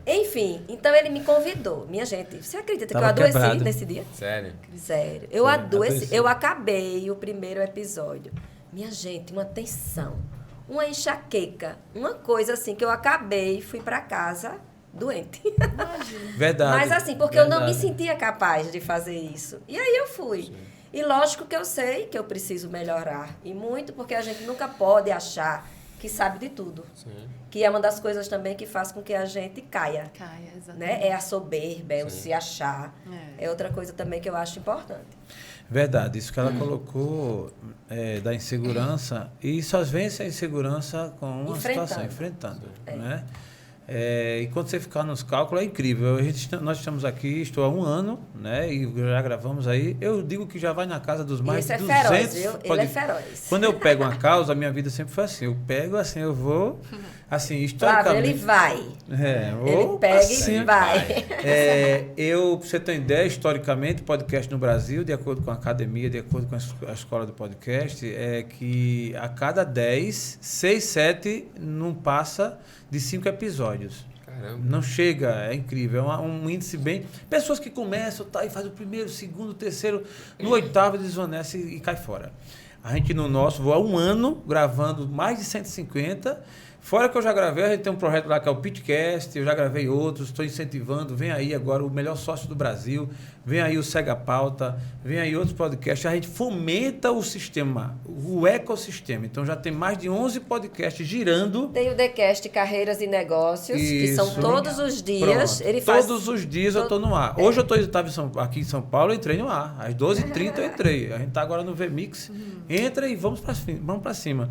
Enfim, então ele me convidou. Minha gente, você acredita que eu adoeci nesse dia? Sério? Sério. Eu adoeci. Eu acabei o primeiro episódio. Minha gente, uma tensão, uma enxaqueca, uma coisa assim que eu acabei, fui para casa doente. Verdade. Mas assim, porque eu não me sentia capaz de fazer isso. E aí eu fui. Sim. E lógico que eu sei que eu preciso melhorar. E muito porque a gente nunca pode achar que sabe de tudo. Sim. Que é uma das coisas também que faz com que a gente caia. Caia, exatamente. Né? É a soberba, é o Sim. se achar. É outra coisa também que eu acho importante. Verdade, isso que ela colocou da insegurança, e só vence a insegurança com uma situação, enfrentando. Né? E quando você ficar nos cálculos, é incrível. Nós estamos aqui, estou há 1 ano, né? E já gravamos aí. Eu digo que já vai na casa dos mais de 200. Feroz, viu? Ele é feroz. Quando eu pego uma causa, a minha vida sempre foi assim. Eu pego assim, eu vou, assim, historicamente. Flávio, ele vai. Ele pega assim, e vai. Pra você ter ideia, historicamente, podcast no Brasil, de acordo com a academia, de acordo com a escola do podcast, é que a cada 10, 6, 7 não passa de 5 episódios. Caramba. Não chega, é incrível. É um índice bem... Pessoas que começam, e faz o primeiro, segundo, terceiro, no 8º desvanece e cai fora. A gente no nosso, vou há 1 ano gravando mais de 150. Fora que eu já gravei, a gente tem um projeto lá que é o Pitcast, eu já gravei outros, estou incentivando, vem aí agora o Melhor Sócio do Brasil, vem aí o Cega Pauta, vem aí outros podcasts, a gente fomenta o sistema, o ecossistema. Então já tem mais de 11 podcasts girando. Tem o TheCast Carreiras e Negócios, que são todos os dias. Pronto. Ele faz... Todos os dias eu estou no ar. Hoje eu estava aqui em São Paulo, eu entrei no ar. Às 12h30 eu entrei. A gente está agora no VMix. Entra e vamos para cima.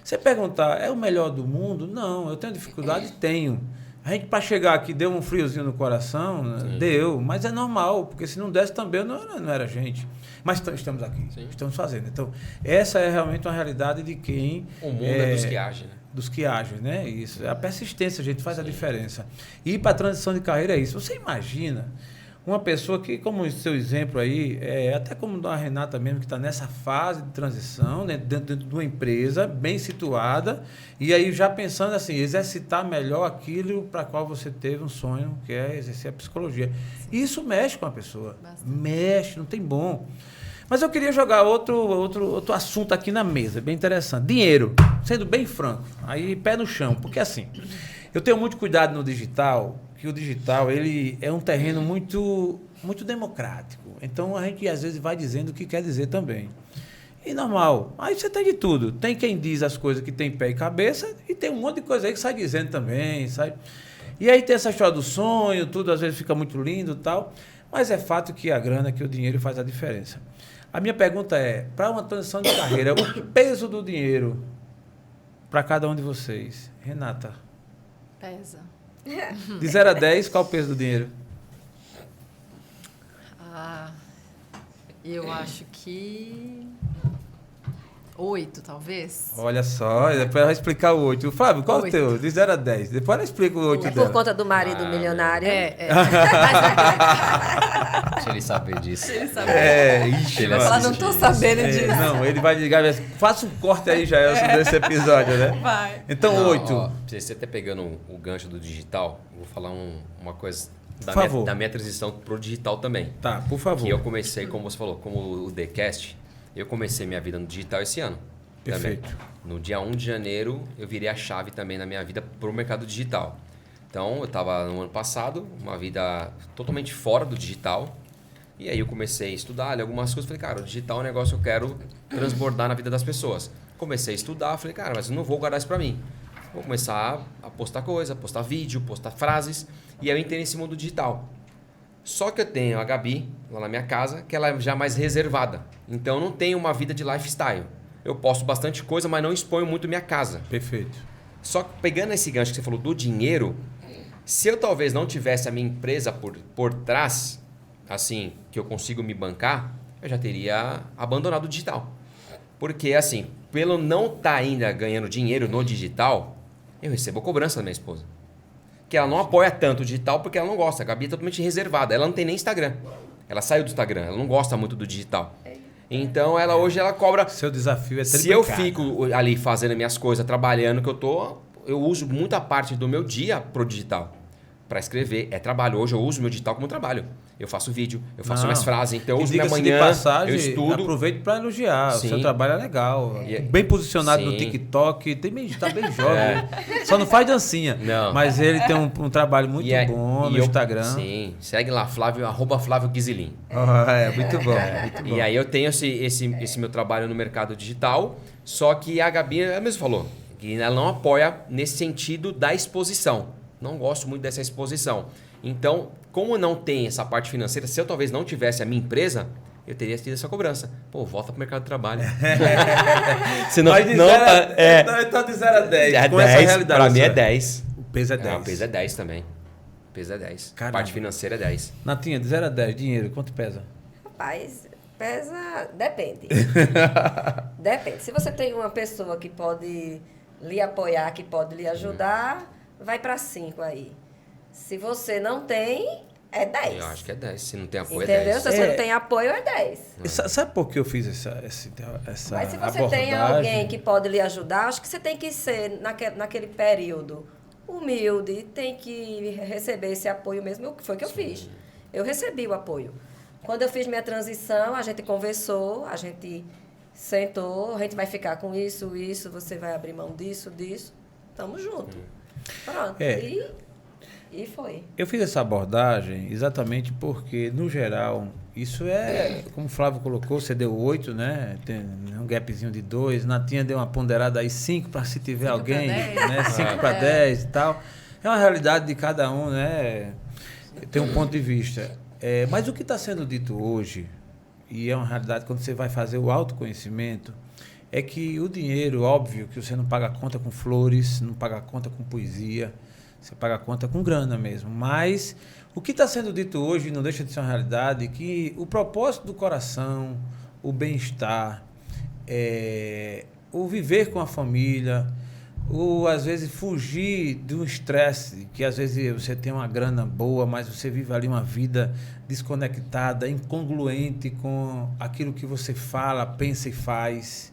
Você perguntar, é o melhor do mundo? Não, eu tenho dificuldade? Tenho. A gente, para chegar aqui, deu um friozinho no coração? Sim. Deu, mas é normal, porque se não desse também, não era gente. Mas estamos aqui, sim, estamos fazendo. Então, essa é realmente uma realidade de quem... O mundo é dos que agem, né? Dos que agem, né? Isso. A persistência, a gente faz a diferença. E para a transição de carreira é isso. Você imagina uma pessoa que, como o seu exemplo aí, até como a Renata mesmo, que está nessa fase de transição, né, dentro de uma empresa bem situada, e aí já pensando assim, exercitar melhor aquilo para qual você teve um sonho, que é exercer a psicologia. E isso mexe com a pessoa. Bastante. Mexe, não tem bom. Mas eu queria jogar outro assunto aqui na mesa, bem interessante. Dinheiro, sendo bem franco, aí pé no chão, porque assim, eu tenho muito cuidado no digital, que o digital ele é um terreno muito, muito democrático. Então, a gente às vezes vai dizendo o que quer dizer também. E normal. Aí você tem de tudo. Tem quem diz as coisas que tem pé e cabeça e tem um monte de coisa aí que sai dizendo também, sabe? E aí tem essa história do sonho, tudo às vezes fica muito lindo e tal. Mas é fato que a grana, que o dinheiro faz a diferença. A minha pergunta é, para uma transição de carreira, o peso do dinheiro para cada um de vocês? Renata. Pesa. De 0 a 10, qual o peso do dinheiro? Eu acho que 8, talvez. Olha só, depois ela vai explicar o 8. Fábio, qual 8. O teu? De 0 a 10. Depois ela explica o 8 dela. Por conta do marido milionário. Deixa ele saber disso. Ela não estou sabendo disso. Não, ele vai ligar, faça um corte aí, Jaelson, desse episódio, né? Vai. Então, 8. Ó, você até pegando o gancho do digital, eu vou falar uma coisa da minha transição pro digital também. Tá, por favor. Que eu comecei, como você falou, como o TheCast, eu comecei minha vida no digital esse ano. Perfeito. Também. No dia 1 de janeiro, eu virei a chave também na minha vida pro mercado digital. Então, eu estava no ano passado, uma vida totalmente fora do digital. E aí eu comecei a estudar algumas coisas. Falei, cara, o digital é um negócio que eu quero transbordar na vida das pessoas. Comecei a estudar, falei, cara, mas eu não vou guardar isso para mim. Vou começar a postar coisa, postar vídeo, postar frases. E aí eu entrei nesse mundo digital. Só que eu tenho a Gabi, lá na minha casa, que ela é já mais reservada. Então eu não tenho uma vida de lifestyle. Eu posto bastante coisa, mas não exponho muito minha casa. Perfeito. Só que pegando esse gancho que você falou do dinheiro, se eu talvez não tivesse a minha empresa por trás, assim, que eu consigo me bancar, eu já teria abandonado o digital. Porque, assim, pelo não estar ainda ganhando dinheiro no digital, eu recebo cobrança da minha esposa. Que ela não apoia tanto o digital porque ela não gosta. A Gabi é totalmente reservada. Ela não tem nem Instagram. Ela saiu do Instagram. Ela não gosta muito do digital. Então, hoje ela cobra... Seu desafio é ter Se eu fico ali fazendo minhas coisas, trabalhando, eu uso muita parte do meu dia pro digital. para escrever, é trabalho. Hoje eu uso meu digital como trabalho. Eu faço vídeo, eu faço Não. minhas frases, então eu E uso minha diga-se manhã, de passagem, eu estudo. Aproveito para elogiar. Sim. O seu trabalho é legal. E- Bem posicionado no Sim. TikTok. Tá bem jovem. Só não faz dancinha. Não. Mas ele tem um trabalho muito bom no Instagram. Sim, segue lá, @Flávio Guizilin. Muito bom. Muito bom. E aí eu tenho esse meu trabalho no mercado digital, só que a Gabi, ela mesmo falou, que ela não apoia nesse sentido da exposição. Não gosto muito dessa exposição. Então, como não tem essa parte financeira, se eu talvez não tivesse a minha empresa, eu teria tido essa cobrança. Pô, volta pro mercado de trabalho. Senão, Mas de não, zero, então de 0 a 10. é com 10, essa realidade. pra mim é senhora. 10. O peso é 10. O peso é 10 também. O peso é 10. Caramba. Parte financeira é 10. Natinha, de 0 a 10, dinheiro, quanto pesa? Rapaz, pesa... Depende. Depende. Se você tem uma pessoa que pode lhe apoiar, que pode lhe ajudar, vai para 5 aí. Se você não tem, é 10. Eu acho que é 10. Se não tem apoio, Entendeu? é 10. Se você não tem apoio, é 10. E sabe por que eu fiz essa Mas se você abordagem? tem alguém que pode lhe ajudar, acho que você tem que ser, naquele período, humilde, tem que receber esse apoio mesmo. O que foi que eu fiz? Eu recebi o apoio. Quando eu fiz minha transição, a gente conversou, a gente sentou, a gente vai ficar com isso, você vai abrir mão disso. Tamo junto. Pronto. E foi. Eu fiz essa abordagem exatamente porque, no geral, isso como o Flávio colocou, você deu 8, né? Tem um gapzinho de 2. Natinha deu uma ponderada aí 5 para se tiver 5 alguém, pra 10. né? 5 para 10 e tal. É uma realidade de cada um, né? Tem um ponto de vista. Mas o que está sendo dito hoje, e é uma realidade quando você vai fazer o autoconhecimento, é que o dinheiro, óbvio, que você não paga conta com flores, não paga conta com poesia, você paga conta com grana mesmo. Mas o que está sendo dito hoje, não deixa de ser uma realidade, que o propósito do coração, o bem-estar, o viver com a família, o às vezes fugir de um estresse, que às vezes você tem uma grana boa, mas você vive ali uma vida desconectada, incongruente com aquilo que você fala, pensa e faz.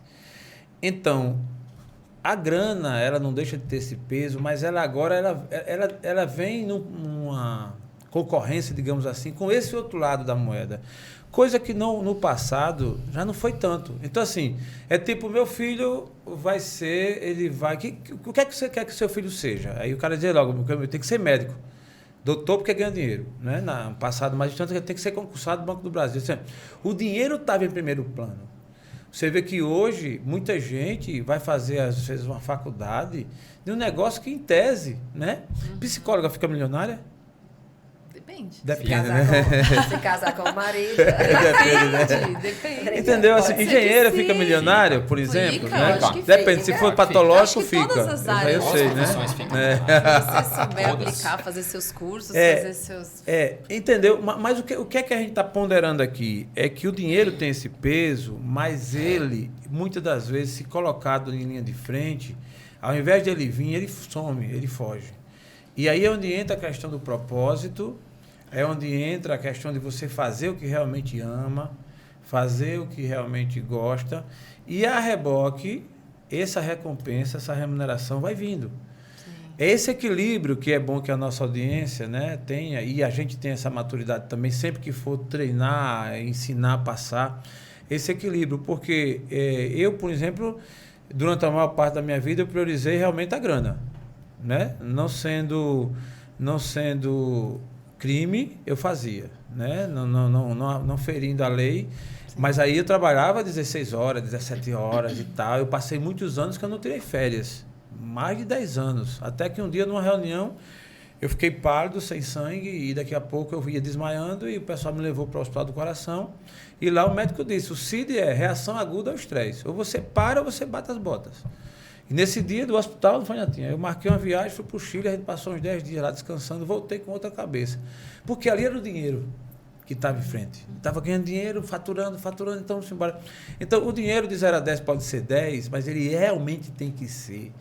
Então, a grana, ela não deixa de ter esse peso, mas ela agora ela vem numa concorrência, digamos assim, com esse outro lado da moeda. Coisa que no passado já não foi tanto. Então, assim, é tipo, meu filho vai ser, ele vai... O que é que você quer que seu filho seja? Aí o cara diz logo, tem que ser médico. Doutor porque ganha dinheiro. Né? No passado mais distante, tem que ser concursado do Banco do Brasil. O dinheiro estava em primeiro plano. Você vê que hoje muita gente vai fazer, às vezes, uma faculdade de um negócio que, em tese, né? Psicóloga fica milionária? Depende. Depende, né? Se casar com o marido. Depende. Entendeu? Assim, Pode ser engenheiro que fica sim. milionário, por exemplo, Fica, né? eu acho que Depende, fica. se for Acho patológico, que fica. todas as Eu áreas, sei, Todas as né? profissões ficam. Se você souber Todas. aplicar, fazer seus cursos, É. fazer seus... Entendeu? Mas o que é que a gente está ponderando aqui? É que o dinheiro tem esse peso, mas ele, muitas das vezes, se colocado em linha de frente, ao invés de ele vir, ele some, ele foge. E aí é onde entra a questão do propósito, é onde entra a questão de você fazer o que realmente ama, fazer o que realmente gosta, e a reboque, essa recompensa, essa remuneração vai vindo. É esse equilíbrio que é bom que a nossa audiência, né, tenha, e a gente tem essa maturidade também, sempre que for treinar, ensinar, passar, esse equilíbrio. Porque eu, por exemplo, durante a maior parte da minha vida, eu priorizei realmente a grana. Né? Não sendo crime, eu fazia. Né? Não ferindo a lei. Sim. Mas aí eu trabalhava 16 horas, 17 horas e tal. Eu passei muitos anos que eu não tirei férias. Mais de 10 anos. Até que um dia, numa reunião, eu fiquei pálido, sem sangue, e daqui a pouco eu ia desmaiando e o pessoal me levou para o Hospital do Coração. E lá o médico disse, o CID é reação aguda ao estresse. Ou você para ou você bate as botas. E nesse dia do hospital, não foi Natinha, eu marquei uma viagem, fui para o Chile, a gente passou uns 10 dias lá descansando, voltei com outra cabeça. Porque ali era o dinheiro que estava em frente. Estava ganhando dinheiro, faturando, então vamos embora. Então, o dinheiro de 0 a 10 pode ser 10, mas ele realmente tem que ser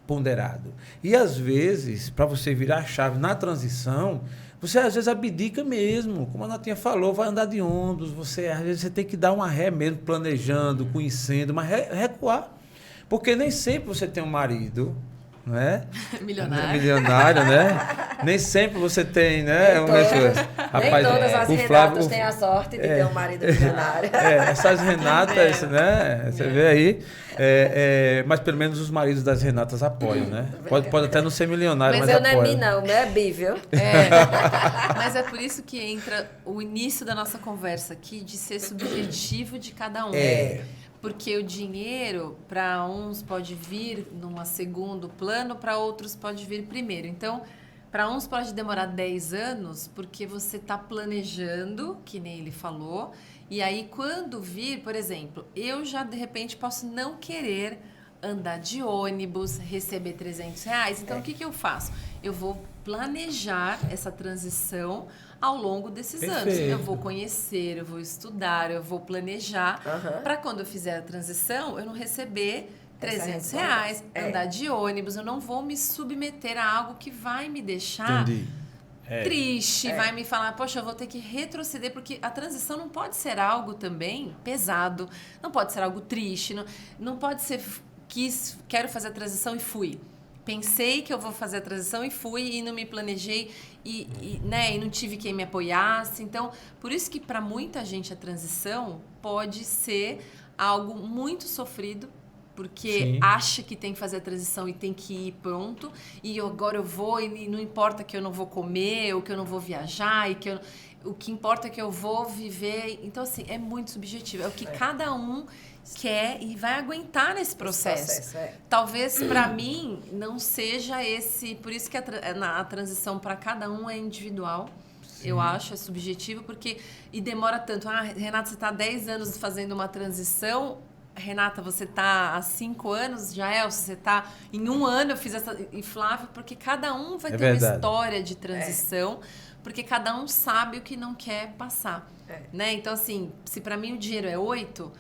ponderado. E, às vezes, para você virar a chave na transição, você, às vezes, abdica mesmo. Como a Natinha falou, vai andar de ônibus, às vezes, você tem que dar uma ré mesmo, planejando, conhecendo, mas recuar. Porque nem sempre você tem um marido, né? Milionário. Milionário, né? Nem sempre você tem, né? Nem todas as o Renatas Flávio, têm a sorte de ter um marido milionário. essas Renatas, né? Você vê aí. Mas pelo menos os maridos das Renatas apoiam, né? Pode até não ser milionário, mas Mas eu não é apoiam. Mi, não. O meu é Bi, viu? Mas é por isso que entra o início da nossa conversa aqui, de ser subjetivo de cada um. Porque o dinheiro, para uns, pode vir num segundo plano, para outros pode vir primeiro. Então, para uns pode demorar 10 anos, porque você está planejando, que nem ele falou, e aí quando vir, por exemplo, eu já de repente posso não querer andar de ônibus, receber R$300. Então, o que eu faço? Eu vou planejar essa transição ao longo desses anos. Eu vou conhecer, eu vou estudar, eu vou planejar, para quando eu fizer a transição, eu não receber R$300, andar de ônibus, eu não vou me submeter a algo que vai me deixar triste, vai me falar, poxa, eu vou ter que retroceder, porque a transição não pode ser algo também pesado, não pode ser algo triste, não pode ser quero fazer a transição e fui. Pensei que eu vou fazer a transição e fui e não me planejei e não tive quem me apoiasse. Então, por isso que para muita gente a transição pode ser algo muito sofrido, porque acha que tem que fazer a transição e tem que ir pronto, e agora eu vou e não importa que eu não vou comer, ou que eu não vou viajar, o que importa é que eu vou viver. Então, assim, é muito subjetivo. É o que cada um quer e vai aguentar nesse processo. Talvez para mim não seja esse, por isso que a transição para cada um é individual. Eu acho, é subjetivo, porque e demora tanto. Renata, você está há 10 anos fazendo uma transição. Renata, você está há 5 anos, Jael, você está em 1 ano, eu fiz essa. E Flávio, porque cada um vai ter uma história de transição, porque cada um sabe o que não quer passar. Né? Então, assim, se para mim o dinheiro é 8,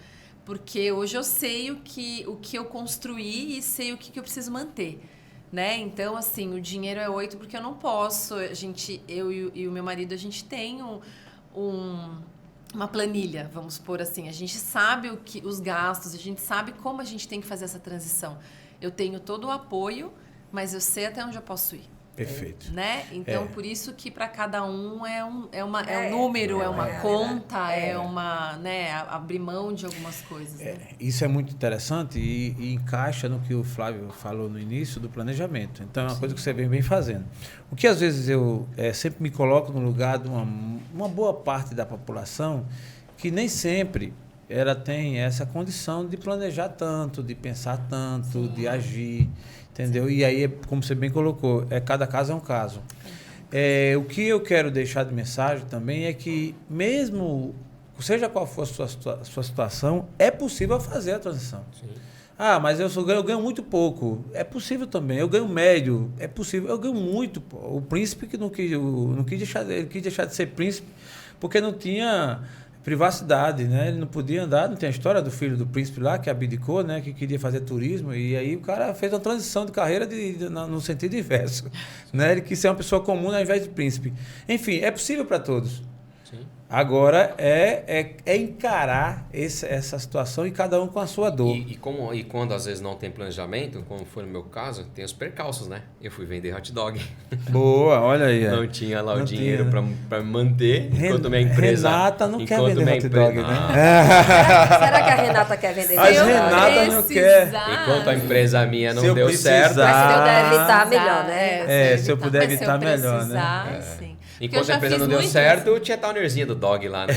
porque hoje eu sei o que eu construí e sei o que eu preciso manter. Né? Então, assim, o dinheiro é 8 porque eu não posso. Eu e o meu marido, a gente tem uma planilha, vamos pôr assim. A gente sabe os gastos, a gente sabe como a gente tem que fazer essa transição. Eu tenho todo o apoio, mas eu sei até onde eu posso ir. Perfeito. Né? Então, por isso que para cada um é um número, é uma conta, abrir mão de algumas coisas. Né? Isso é muito interessante e encaixa no que o Flávio falou no início do planejamento. Então, é uma coisa que você vem fazendo. O que, às vezes, eu sempre me coloco no lugar de uma boa parte da população que nem sempre ela tem essa condição de planejar tanto, de pensar tanto, de agir. Entendeu? E aí, como você bem colocou, cada caso é um caso. O que eu quero deixar de mensagem também é que, mesmo, seja qual for a sua situação, é possível fazer a transição. Sim. Mas eu ganho muito pouco. É possível também. Eu ganho médio. É possível. Eu ganho muito. O príncipe que não quis deixar de ser príncipe porque não tinha privacidade, né? Ele não podia andar, não tem a história do filho do príncipe lá, que abdicou, né? Que queria fazer turismo, e aí o cara fez uma transição de carreira no sentido inverso, né? Ele quis ser uma pessoa comum ao invés de príncipe. Enfim, é possível para todos. Sim. Agora é encarar essa situação e cada um com a sua dor. E quando às vezes não tem planejamento, como foi no meu caso, tem os percalços, né? Eu fui vender hot dog. Boa, olha aí. Não tinha lá o dinheiro para manter, enquanto minha empresa... Renata não quer vender hot dog, né? Será que a Renata quer vender hot dog? As Renatas não quer. Enquanto a empresa minha não deu certo... Mas se eu puder evitar, melhor, né? Se eu puder evitar, melhor, né? Sim. Enquanto a empresa não deu certo, tinha townerzinho do dog lá, né?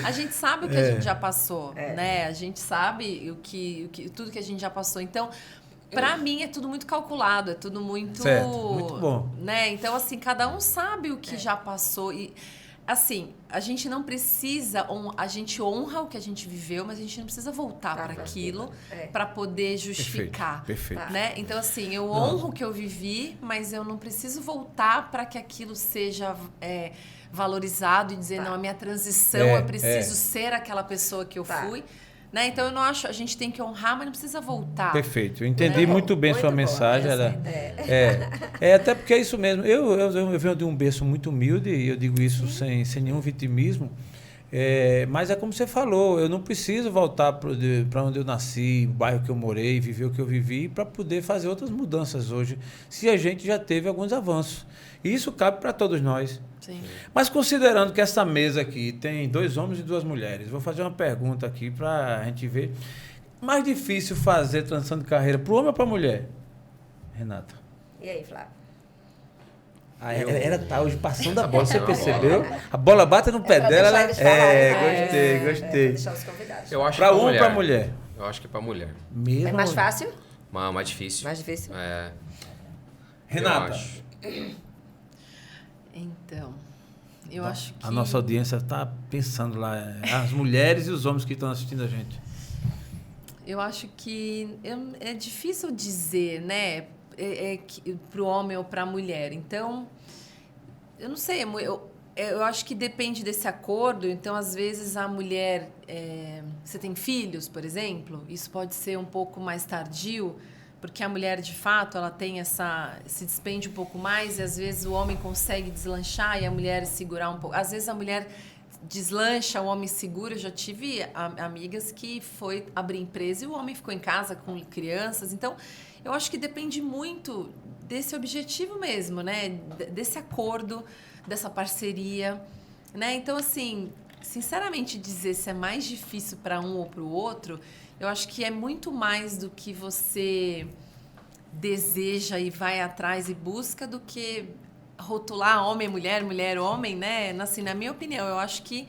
A gente sabe o que a gente já passou, né? A gente sabe tudo que a gente já passou. Então, pra mim, é tudo muito calculado, é tudo muito... Certo, muito bom. Né? Então, assim, cada um sabe o que já passou e... Assim, a gente não precisa, a gente honra o que a gente viveu, mas a gente não precisa voltar para aquilo para poder justificar. Perfeito. Né? Então, assim, eu honro o que eu vivi, mas eu não preciso voltar para que aquilo seja valorizado e dizer, não, a minha transição, eu preciso ser aquela pessoa que eu fui. Né? Então, eu não acho, a gente tem que honrar, mas não precisa voltar. Perfeito. Eu entendi muito bem sua mensagem. Até porque é isso mesmo. Eu venho de um berço muito humilde, e eu digo isso sem nenhum vitimismo. Mas é como você falou, eu não preciso voltar para onde eu nasci, o bairro que eu morei, viver o que eu vivi, para poder fazer outras mudanças hoje, se a gente já teve alguns avanços. E isso cabe para todos nós. Sim. Mas considerando que essa mesa aqui tem 2 homens e 2 mulheres, vou fazer uma pergunta aqui para a gente ver. Mais difícil fazer transição de carreira para o homem ou para a mulher? Renata. E aí, Flávio? Ela tá hoje passando a bola, você Passando a percebeu? A bola bate no pé pra dela. deixar eles falarem, Gostei, Pra gostei. deixar os convidados. Eu acho Para que homem ou para mulher? Eu acho que é pra mulher. Mesmo? É mais fácil? Mais difícil. Mais difícil? É. Renata. Eu acho. Então, eu acho que... A nossa audiência está pensando lá, as mulheres e os homens que estão assistindo a gente. Eu acho que é difícil dizer, né, para o homem ou para a mulher. Então, eu não sei, eu acho que depende desse acordo. Então, às vezes, a mulher... você tem filhos, por exemplo? Isso pode ser um pouco mais tardio, porque a mulher, de fato, ela tem se despende um pouco mais e, às vezes, o homem consegue deslanchar e a mulher segurar um pouco. Às vezes, a mulher deslancha, o homem segura. Eu já tive amigas que foi abrir empresa e o homem ficou em casa com crianças. Então, eu acho que depende muito desse objetivo mesmo, né? Desse acordo, dessa parceria, né? Então, assim, sinceramente, dizer se é mais difícil para um ou para o outro, eu acho que é muito mais do que você deseja e vai atrás e busca do que rotular homem, mulher, mulher, homem, né? Assim, na minha opinião, eu acho que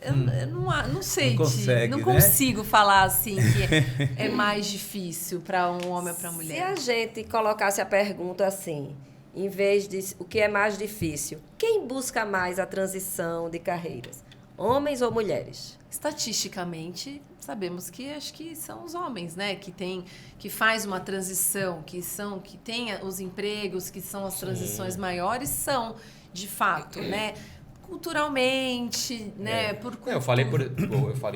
eu não sei, Não consegue, não né? consigo falar assim que é mais difícil para um homem ou para mulher. Se a gente colocasse a pergunta assim, em vez de o que é mais difícil, quem busca mais a transição de carreiras? Homens ou mulheres? Estatisticamente, sabemos que acho que são os homens, né, que faz uma transição, que tem os empregos, que são as transições maiores, são de fato, né, culturalmente, né, por Eu falei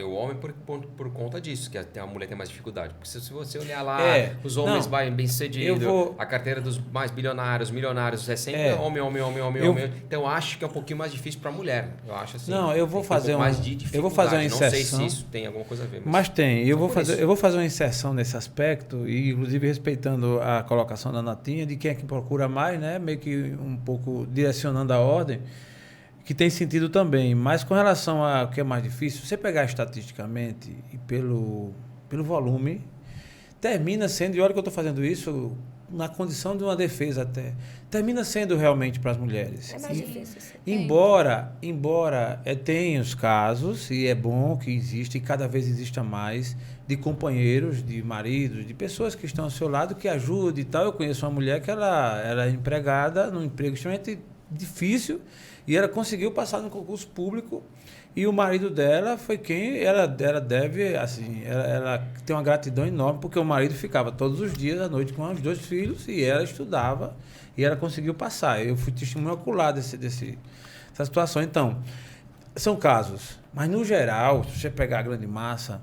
o homem por conta disso, que a mulher tem mais dificuldade. Porque se você olhar lá, os homens bem sucedidos, a carteira dos mais bilionários, milionários, é sempre homem. Então eu acho que é um pouquinho mais difícil para a mulher. Eu acho assim. Não, eu vou fazer mais de dificuldade. Eu vou fazer uma inserção. Não sei se isso tem alguma coisa a ver. Mas tem. Eu vou fazer uma inserção nesse aspecto, e inclusive respeitando a colocação da Natinha, de quem é que procura mais, né? Meio que um pouco direcionando a ordem, que tem sentido também. Mas com relação ao que é mais difícil, você pegar estatisticamente e pelo volume, termina sendo, e olha que eu estou fazendo isso na condição de uma defesa até, termina sendo realmente para as mulheres. É mais difícil. Sim. Embora tenha os casos, e é bom que exista, e cada vez exista mais, de companheiros, de maridos, de pessoas que estão ao seu lado, que ajudem e tal. Eu conheço uma mulher que ela era empregada num emprego extremamente difícil, e ela conseguiu passar no concurso público, e o marido dela foi quem ela deve, assim, ela tem uma gratidão enorme, porque o marido ficava todos os dias à noite com os 2 filhos, e ela estudava, e ela conseguiu passar. Eu fui testemunho ocular dessa situação. Então, são casos, mas no geral, se você pegar a grande massa,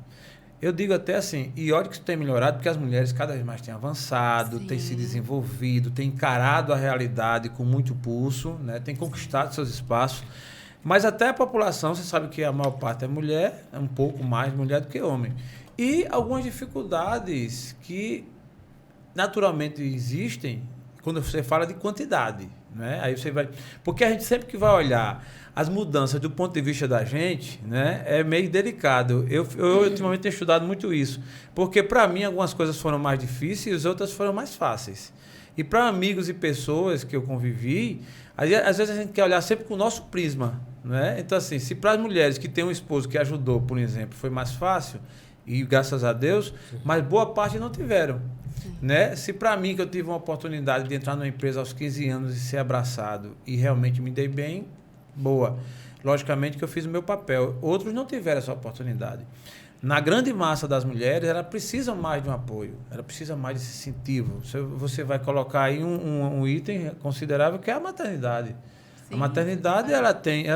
eu digo até assim, e olha que isso tem melhorado, porque as mulheres cada vez mais têm avançado, têm se desenvolvido, têm encarado a realidade com muito pulso, né? Têm conquistado seus espaços. Mas até a população, você sabe que a maior parte é mulher, é um pouco mais mulher do que homem. E algumas dificuldades que naturalmente existem quando você fala de quantidade, né? Aí você vai... Porque a gente sempre que vai olhar as mudanças do ponto de vista da gente, né, é meio delicado. Eu ultimamente tenho estudado muito isso, porque para mim algumas coisas foram mais difíceis e outras foram mais fáceis. E para amigos e pessoas que eu convivi, às vezes a gente quer olhar sempre com o nosso prisma, né? Então assim, se para as mulheres que têm um esposo que ajudou, por exemplo, foi mais fácil, e graças a Deus, mas boa parte não tiveram. Né? Se para mim, que eu tive uma oportunidade de entrar numa empresa aos 15 anos e ser abraçado e realmente me dei bem, boa. Logicamente que eu fiz o meu papel. Outros não tiveram essa oportunidade. Na grande massa das mulheres, ela precisa mais de um apoio, ela precisa mais desse incentivo. Você vai colocar aí um item considerável, que é a maternidade. Sim, a maternidade, ela tem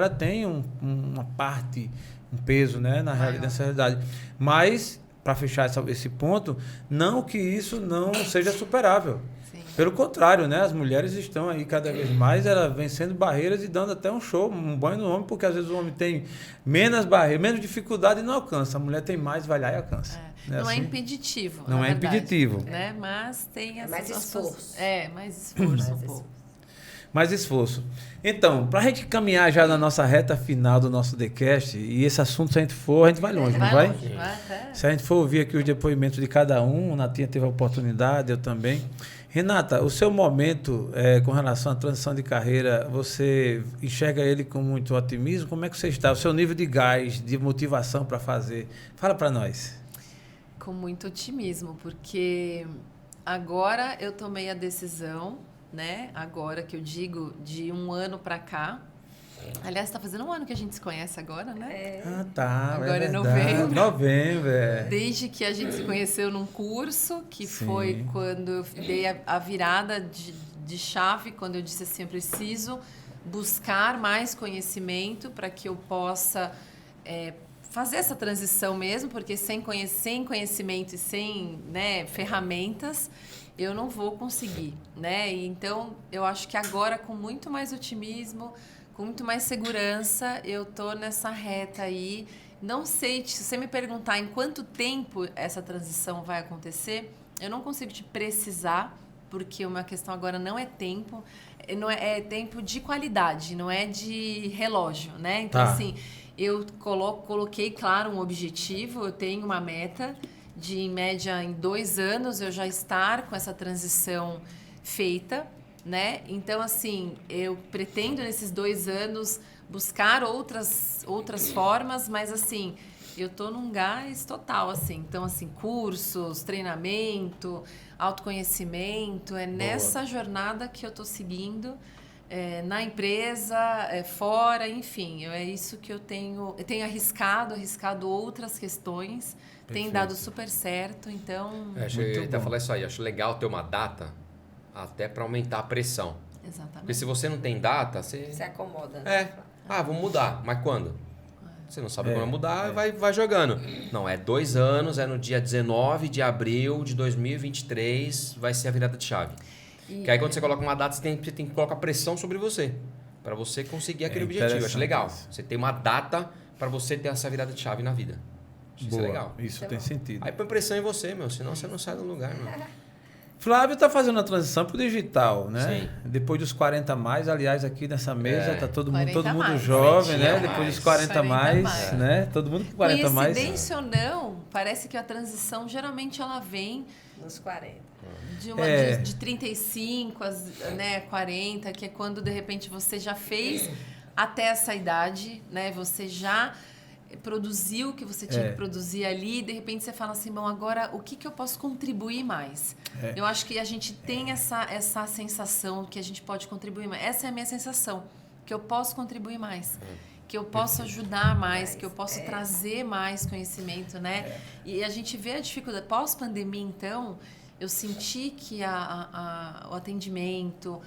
uma parte, um peso, né, nessa realidade. Mas para fechar esse ponto, não que isso não seja superável. Sim. Pelo contrário, né? As mulheres estão aí cada vez mais vencendo barreiras e dando até um show, um banho no homem, porque às vezes o homem tem menos barreira, menos dificuldade e não alcança. A mulher tem mais, vai lá e alcança. Não assim? é impeditivo. Não na é verdade, impeditivo. Né? Mas tem essas mais esforço. mais esforço um pouco. Mais esforço. Então, para a gente caminhar já na nossa reta final do nosso TheCast, e esse assunto, se a gente for, a gente vai longe, não vai? Longe, vai até. Se a gente for ouvir aqui os depoimentos de cada um, a Natinha teve a oportunidade, eu também. Renata, o seu momento com relação à transição de carreira, você enxerga ele com muito otimismo? Como é que você está? O seu nível de gás, de motivação para fazer? Fala para nós. Com muito otimismo, porque agora eu tomei a decisão, né? Agora que eu digo, de 1 ano para cá. Aliás, está fazendo 1 ano que a gente se conhece agora, né? Ah, tá. Agora é verdade. novembro. Novembro, Desde que a gente se conheceu num curso, que Sim. foi quando eu dei a virada de chave, quando eu disse assim, eu preciso buscar mais conhecimento para que eu possa fazer essa transição mesmo, porque sem conhecimento e sem, né, ferramentas, eu não vou conseguir, né? E então, eu acho que agora, com muito mais otimismo, com muito mais segurança, eu tô nessa reta aí. Não sei, se você me perguntar em quanto tempo essa transição vai acontecer, eu não consigo te precisar, porque uma questão agora não é tempo, é tempo de qualidade, não é de relógio, né? Então, assim, eu coloquei, claro, um objetivo, eu tenho uma meta de, em média, em 2 anos, eu já estar com essa transição feita, né? Então, assim, eu pretendo, nesses 2 anos, buscar outras formas, mas, assim, eu tô num gás total, assim. Então, assim, cursos, treinamento, autoconhecimento, nessa jornada que eu tô seguindo, na empresa, fora, enfim, é isso que eu tenho arriscado outras questões, tem dado super certo, então... Eu até falar isso aí, acho legal ter uma data até para aumentar a pressão. Exatamente. Porque se você não tem data, você... Se acomoda, né? vamos mudar, mas quando? Você não sabe quando vai mudar, vai jogando. Não, 2 anos, no dia 19 de abril de 2023, vai ser a virada de chave. Que aí quando você coloca uma data, você tem que colocar pressão sobre você, para você conseguir aquele objetivo. Eu acho legal. Você tem uma data para você ter essa virada de chave na vida. Isso é legal. Isso tem sentido. Aí põe pressão em você, senão você não sai do lugar, meu. Flávio está fazendo a transição para o digital, né? Sim. Depois dos 40 mais, aliás, aqui nessa mesa tá todo mundo mais, jovem, né? mais. Depois dos 40 mais, né? Todo mundo com 40 mais. Coincidência ou não, parece que a transição geralmente ela vem Nos 40. de 35 né, 40, que é quando de repente você já fez até essa idade, né? Você já produziu o que você tinha que produzir ali, e de repente você fala assim, bom, agora o que eu posso contribuir mais? Eu acho que a gente tem essa sensação que a gente pode contribuir mais. Essa é a minha sensação, que eu posso contribuir mais, que eu posso ajudar mais, que eu posso trazer mais conhecimento, né? E a gente vê a dificuldade. Pós-pandemia, então, eu senti que o atendimento,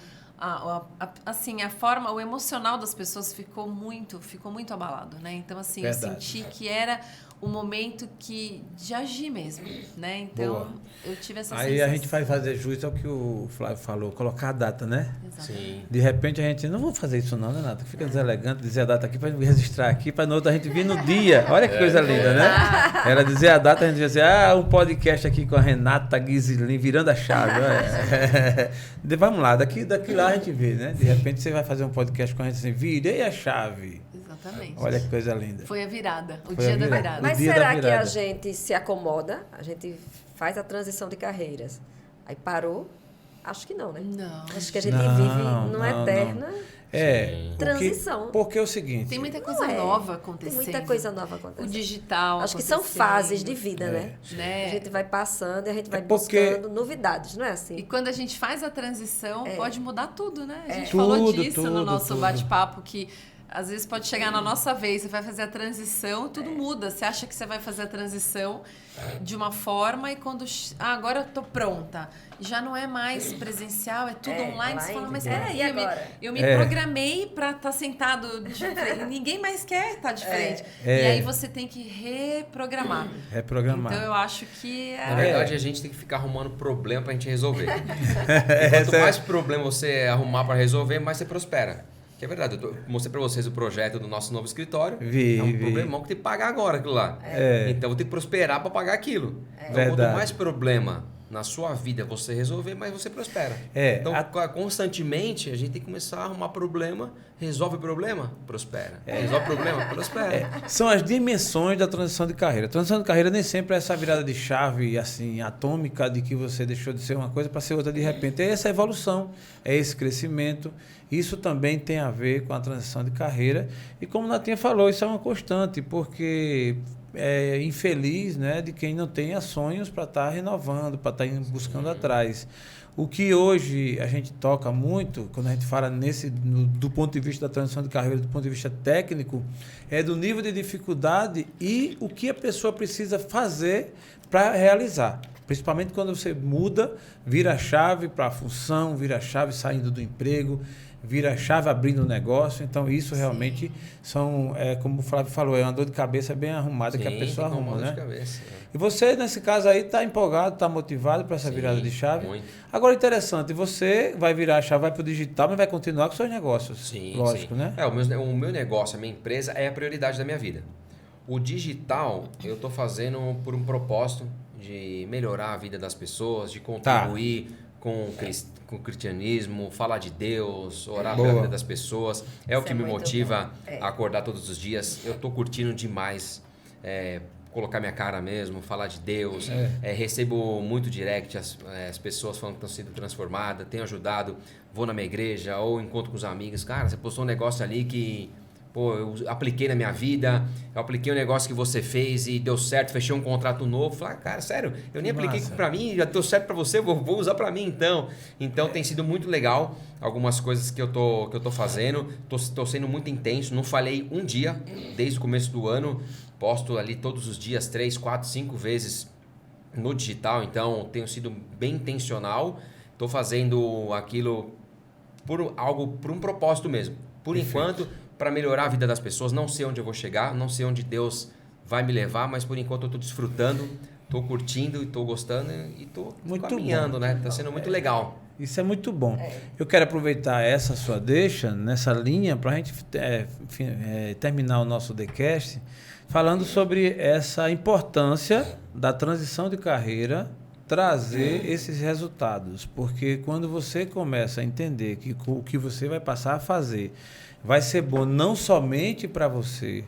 assim, a forma, o emocional das pessoas ficou muito abalado, né? Então, assim, eu senti que era o momento de agir mesmo, né? Então, eu tive essa sensação. Aí a gente vai fazer juiz ao que o Flávio falou, colocar a data, né? Exatamente. Sim. De repente a gente, não vou fazer isso não, né, Nata? Fica deselegante dizer a data aqui para registrar aqui, para no outro a gente vir no dia. Olha que coisa linda, né? Era dizer a data, a gente dizia assim, um podcast aqui com a Renata Ghisilin, virando a chave. Vamos lá, daqui lá a gente vê, né? De repente você vai fazer um podcast com a gente assim, virei a chave. Exatamente. Olha que coisa linda. Foi a virada, o Foi dia a da virada. virada. Mas dia será da que virada. a gente se acomoda? A gente faz a transição de carreiras. Aí parou? Acho que não, né? Não. Acho que a gente vive numa eterna transição. Porque é o seguinte... Tem muita coisa nova acontecendo. Tem muita coisa nova acontecendo. O digital Acho que são fases de vida, né? né? A gente vai passando e a gente vai porque- buscando novidades, não é E assim? quando a gente faz a transição, pode mudar tudo, né? A gente Tudo, falou disso tudo, no nosso tudo. bate-papo, que Às vezes pode chegar na nossa vez, você vai fazer a transição, tudo muda. Você acha que você vai fazer a transição de uma forma e quando... agora eu tô pronta. Já não é mais presencial, é tudo online. Você fala, mas peraí, e agora? eu me programei para estar sentado de frente. Ninguém mais quer estar de frente. E aí você tem que reprogramar. Reprogramar. Então eu acho que... Na verdade, a gente tem que ficar arrumando problema pra gente resolver. E quanto mais problema você arrumar para resolver, mais você prospera. Que é verdade, eu mostrei para vocês o projeto do nosso novo escritório. É um problemão que tem que pagar agora aquilo lá. Então eu vou ter que prosperar para pagar aquilo. Então, quanto mais problema na sua vida você resolver, mais você prospera. Então, constantemente, a gente tem que começar a arrumar problema. Resolve problema, prospera. Resolve problema, prospera. São as dimensões da transição de carreira. A transição de carreira nem sempre é essa virada de chave assim, atômica de que você deixou de ser uma coisa para ser outra de repente. É essa evolução, é esse crescimento. Isso também tem a ver com a transição de carreira. E como a Natinha falou, isso é uma constante, porque é infeliz, né, de quem não tenha sonhos para estar renovando, para estar buscando atrás. O que hoje a gente toca muito, quando a gente fala do ponto de vista da transição de carreira, do ponto de vista técnico, é do nível de dificuldade e o que a pessoa precisa fazer para realizar. Principalmente quando você muda, vira a chave para a função, vira a chave saindo do emprego, vira a chave abrindo um negócio. Então, isso realmente são, como o Flávio falou, é uma dor de cabeça bem arrumada que a pessoa arruma, né? E você, nesse caso aí, está empolgado, está motivado para essa virada de chave. Muito. Agora, interessante, você vai virar a chave, vai para o digital, mas vai continuar com seus negócios. Lógico, né? O meu negócio, a minha empresa é a prioridade da minha vida. O digital, eu estou fazendo por um propósito de melhorar a vida das pessoas, de contribuir com o cristianismo, falar de Deus, orar pela vida das pessoas. É o que me motiva a acordar todos os dias. Eu estou curtindo demais colocar minha cara mesmo, falar de Deus. Recebo muito direct, as pessoas falando que estão sendo transformadas, tenho ajudado, vou na minha igreja ou encontro com os amigos. Cara, você postou um negócio ali que... Pô, eu apliquei na minha vida, eu apliquei um negócio que você fez e deu certo, fechei um contrato novo. Falei, cara, sério, eu nem apliquei pra mim, já deu certo pra você, vou usar pra mim então. Então tem sido muito legal algumas coisas que eu tô fazendo, tô sendo muito intenso, não falhei um dia desde o começo do ano, posto ali todos os dias, 3, 4, 5 vezes no digital, então tenho sido bem intencional, tô fazendo aquilo por um propósito mesmo. Por enquanto, para melhorar a vida das pessoas, não sei onde eu vou chegar, não sei onde Deus vai me levar, mas por enquanto eu estou desfrutando, estou curtindo, estou gostando e estou caminhando, né? Está sendo muito legal. Isso é muito bom. Eu quero aproveitar essa sua deixa, nessa linha, para a gente terminar o nosso TheCast, falando sobre essa importância da transição de carreira, trazer esses resultados. Porque quando você começa a entender que o que você vai passar a fazer vai ser bom não somente para você,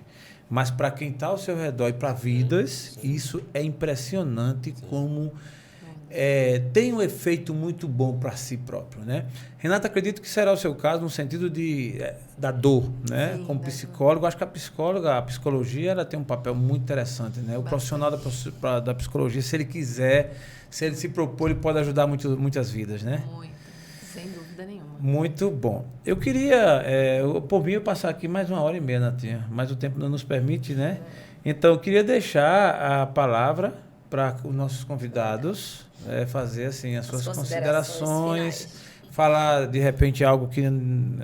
mas para quem está ao seu redor e para vidas, isso é impressionante como tem um efeito muito bom para si próprio, né? Renata, acredito que será o seu caso no sentido da dor, né? Como psicólogo, acho que a psicologia, ela tem um papel muito interessante, né? O profissional da psicologia, se ele quiser, se ele se propor, ele pode ajudar muitas vidas, né? Muito, sem dúvida nenhuma. Muito bom. Eu queria, por mim, eu passar aqui mais 1h30, Natinha, mas o tempo não nos permite, né? Então, eu queria deixar a palavra para os nossos convidados fazer assim, as suas considerações, falar, de repente, algo que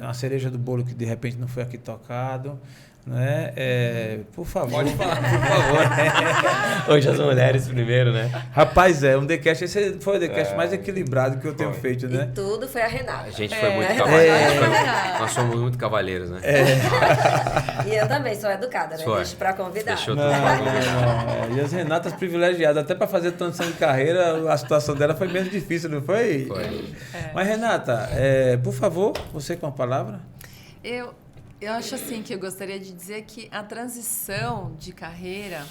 a cereja do bolo que, de repente, não foi aqui tocado. Né? Por favor. Pode falar, por favor. Hoje as mulheres primeiro, né? Rapaz, um TheCast, esse foi o TheCast mais equilibrado que eu tenho feito, né? E tudo foi a Renata. A gente foi muito cavalheiro. Nós somos muito cavalheiros, né? E eu também sou educada, né? Deixa pra convidar. Deixou tudo pra convidar. E as Renatas privilegiadas, até para fazer transição de carreira, a situação dela foi menos difícil, não foi? Foi. Mas, Renata, por favor, você com a palavra. Eu acho assim que eu gostaria de dizer que a transição de carreira,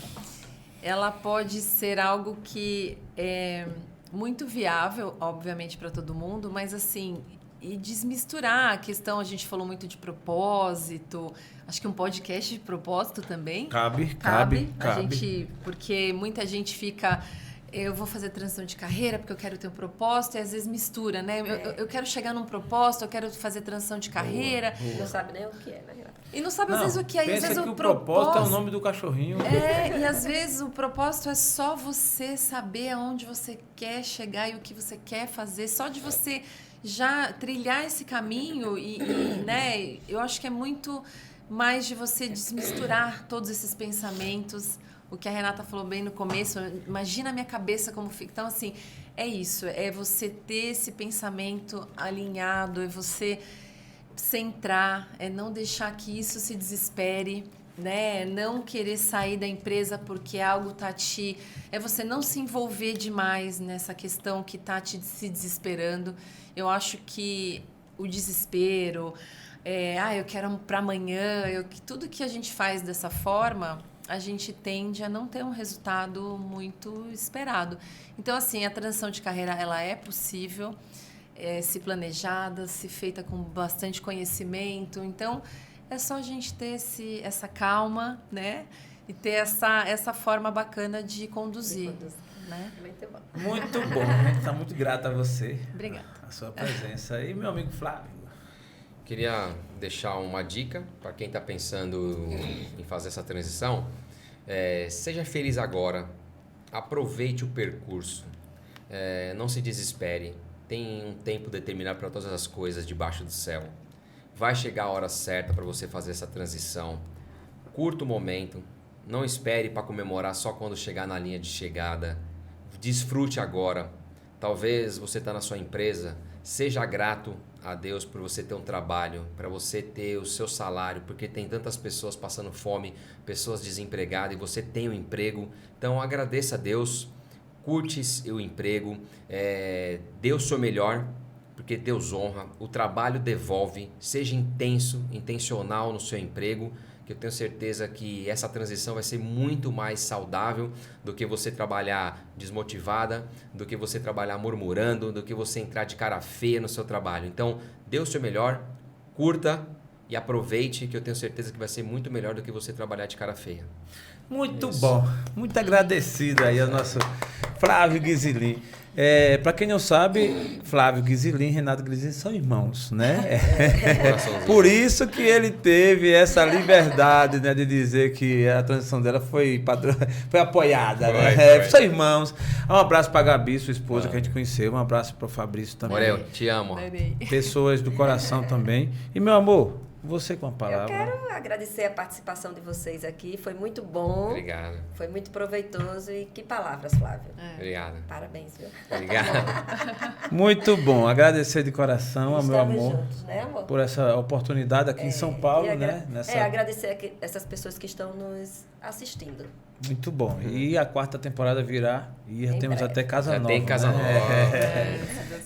ela pode ser algo que é muito viável, obviamente, para todo mundo, mas assim, e desmisturar a questão, a gente falou muito de propósito, acho que um podcast de propósito também. Cabe. A gente, porque muita gente fica eu vou fazer transição de carreira porque eu quero ter um propósito, e às vezes mistura, né? Eu quero chegar num propósito, eu quero fazer transição de carreira. Não sabe nem o que é, né, Renata? E não sabe às vezes o que é. E às Pensa vezes que o propósito é o nome do cachorrinho. E às vezes o propósito é só você saber aonde você quer chegar e o que você quer fazer, só de você já trilhar esse caminho né, eu acho que é muito mais de você desmisturar todos esses pensamentos. O que a Renata falou bem no começo, imagina a minha cabeça como fica. Então, assim, é isso, é você ter esse pensamento alinhado, é você centrar, é não deixar que isso se desespere, né? Não querer sair da empresa porque algo tá é você não se envolver demais nessa questão que tá se desesperando. Eu acho que o desespero, eu quero para amanhã, tudo que a gente faz dessa forma, a gente tende a não ter um resultado muito esperado. Então, assim, a transição de carreira, ela é possível, se planejada, se feita com bastante conhecimento. Então, é só a gente ter essa calma, né? E ter essa forma bacana de conduzir. Né? Muito bom. Muito bom. A gente está muito grato a você. Obrigada. A sua presença. E meu amigo Flávio. Queria deixar uma dica para quem está pensando em fazer essa transição. Seja feliz agora, aproveite o percurso, não se desespere, tem um tempo determinado para todas as coisas debaixo do céu. Vai chegar a hora certa para você fazer essa transição, curta o momento, não espere para comemorar só quando chegar na linha de chegada, desfrute agora. Talvez você está na sua empresa, seja grato a Deus por você ter um trabalho, para você ter o seu salário, porque tem tantas pessoas passando fome, pessoas desempregadas, e você tem um emprego. Então agradeça a Deus, curte o emprego, dê o seu melhor, porque Deus honra, o trabalho devolve, seja intencional no seu emprego, que eu tenho certeza que essa transição vai ser muito mais saudável do que você trabalhar desmotivada, do que você trabalhar murmurando, do que você entrar de cara feia no seu trabalho. Então, dê o seu melhor, curta e aproveite, que eu tenho certeza que vai ser muito melhor do que você trabalhar de cara feia. Muito bom. Muito agradecido aí ao nosso Flávio Ghisilin. Para quem não sabe, Flávio Ghisilin e Renato Ghisilin são irmãos, né? Por isso que ele teve essa liberdade, né, de dizer que a transição dela foi apoiada. Né? São irmãos. Um abraço para a Gabi, sua esposa, que a gente conheceu. Um abraço para o Fabrício também. Morel, te amo. Pessoas do coração também. E, meu amor, você com a palavra. Eu quero agradecer a participação de vocês aqui. Foi muito bom. Obrigado. Foi muito proveitoso. E que palavras, Flávio. Obrigado. Parabéns, viu? Obrigado. Muito bom. Agradecer de coração ao meu amor. Juntos, né, amor? Por essa oportunidade aqui em São Paulo, né? Agradecer essas pessoas que estão nos assistindo. Muito bom. E a 4ª temporada virá e já temos até casa nova. Tem casa nova.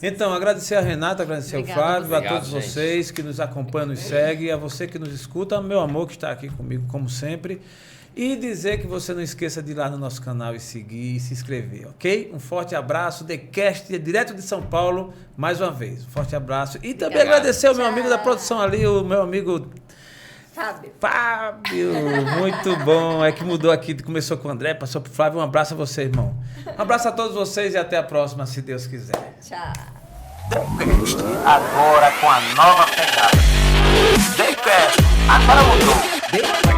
Então, agradecer a Renata, agradecer ao Flávio, a todos gente. vocês que nos acompanham, nos seguem, a você que nos escuta, meu amor que está aqui comigo, como sempre. E dizer que você não esqueça de ir lá no nosso canal e seguir e se inscrever, ok? Um forte abraço, TheCast, direto de São Paulo, mais uma vez. Um forte abraço. E também agradecer ao meu amigo da produção ali, o meu amigo Fábio, muito bom. É que mudou aqui, começou com o André, passou pro Flávio. Um abraço a você, irmão. Um abraço a todos vocês e até a próxima, se Deus quiser. Tchau. TheCast, agora com a nova pegada. TheCast, agora mudou.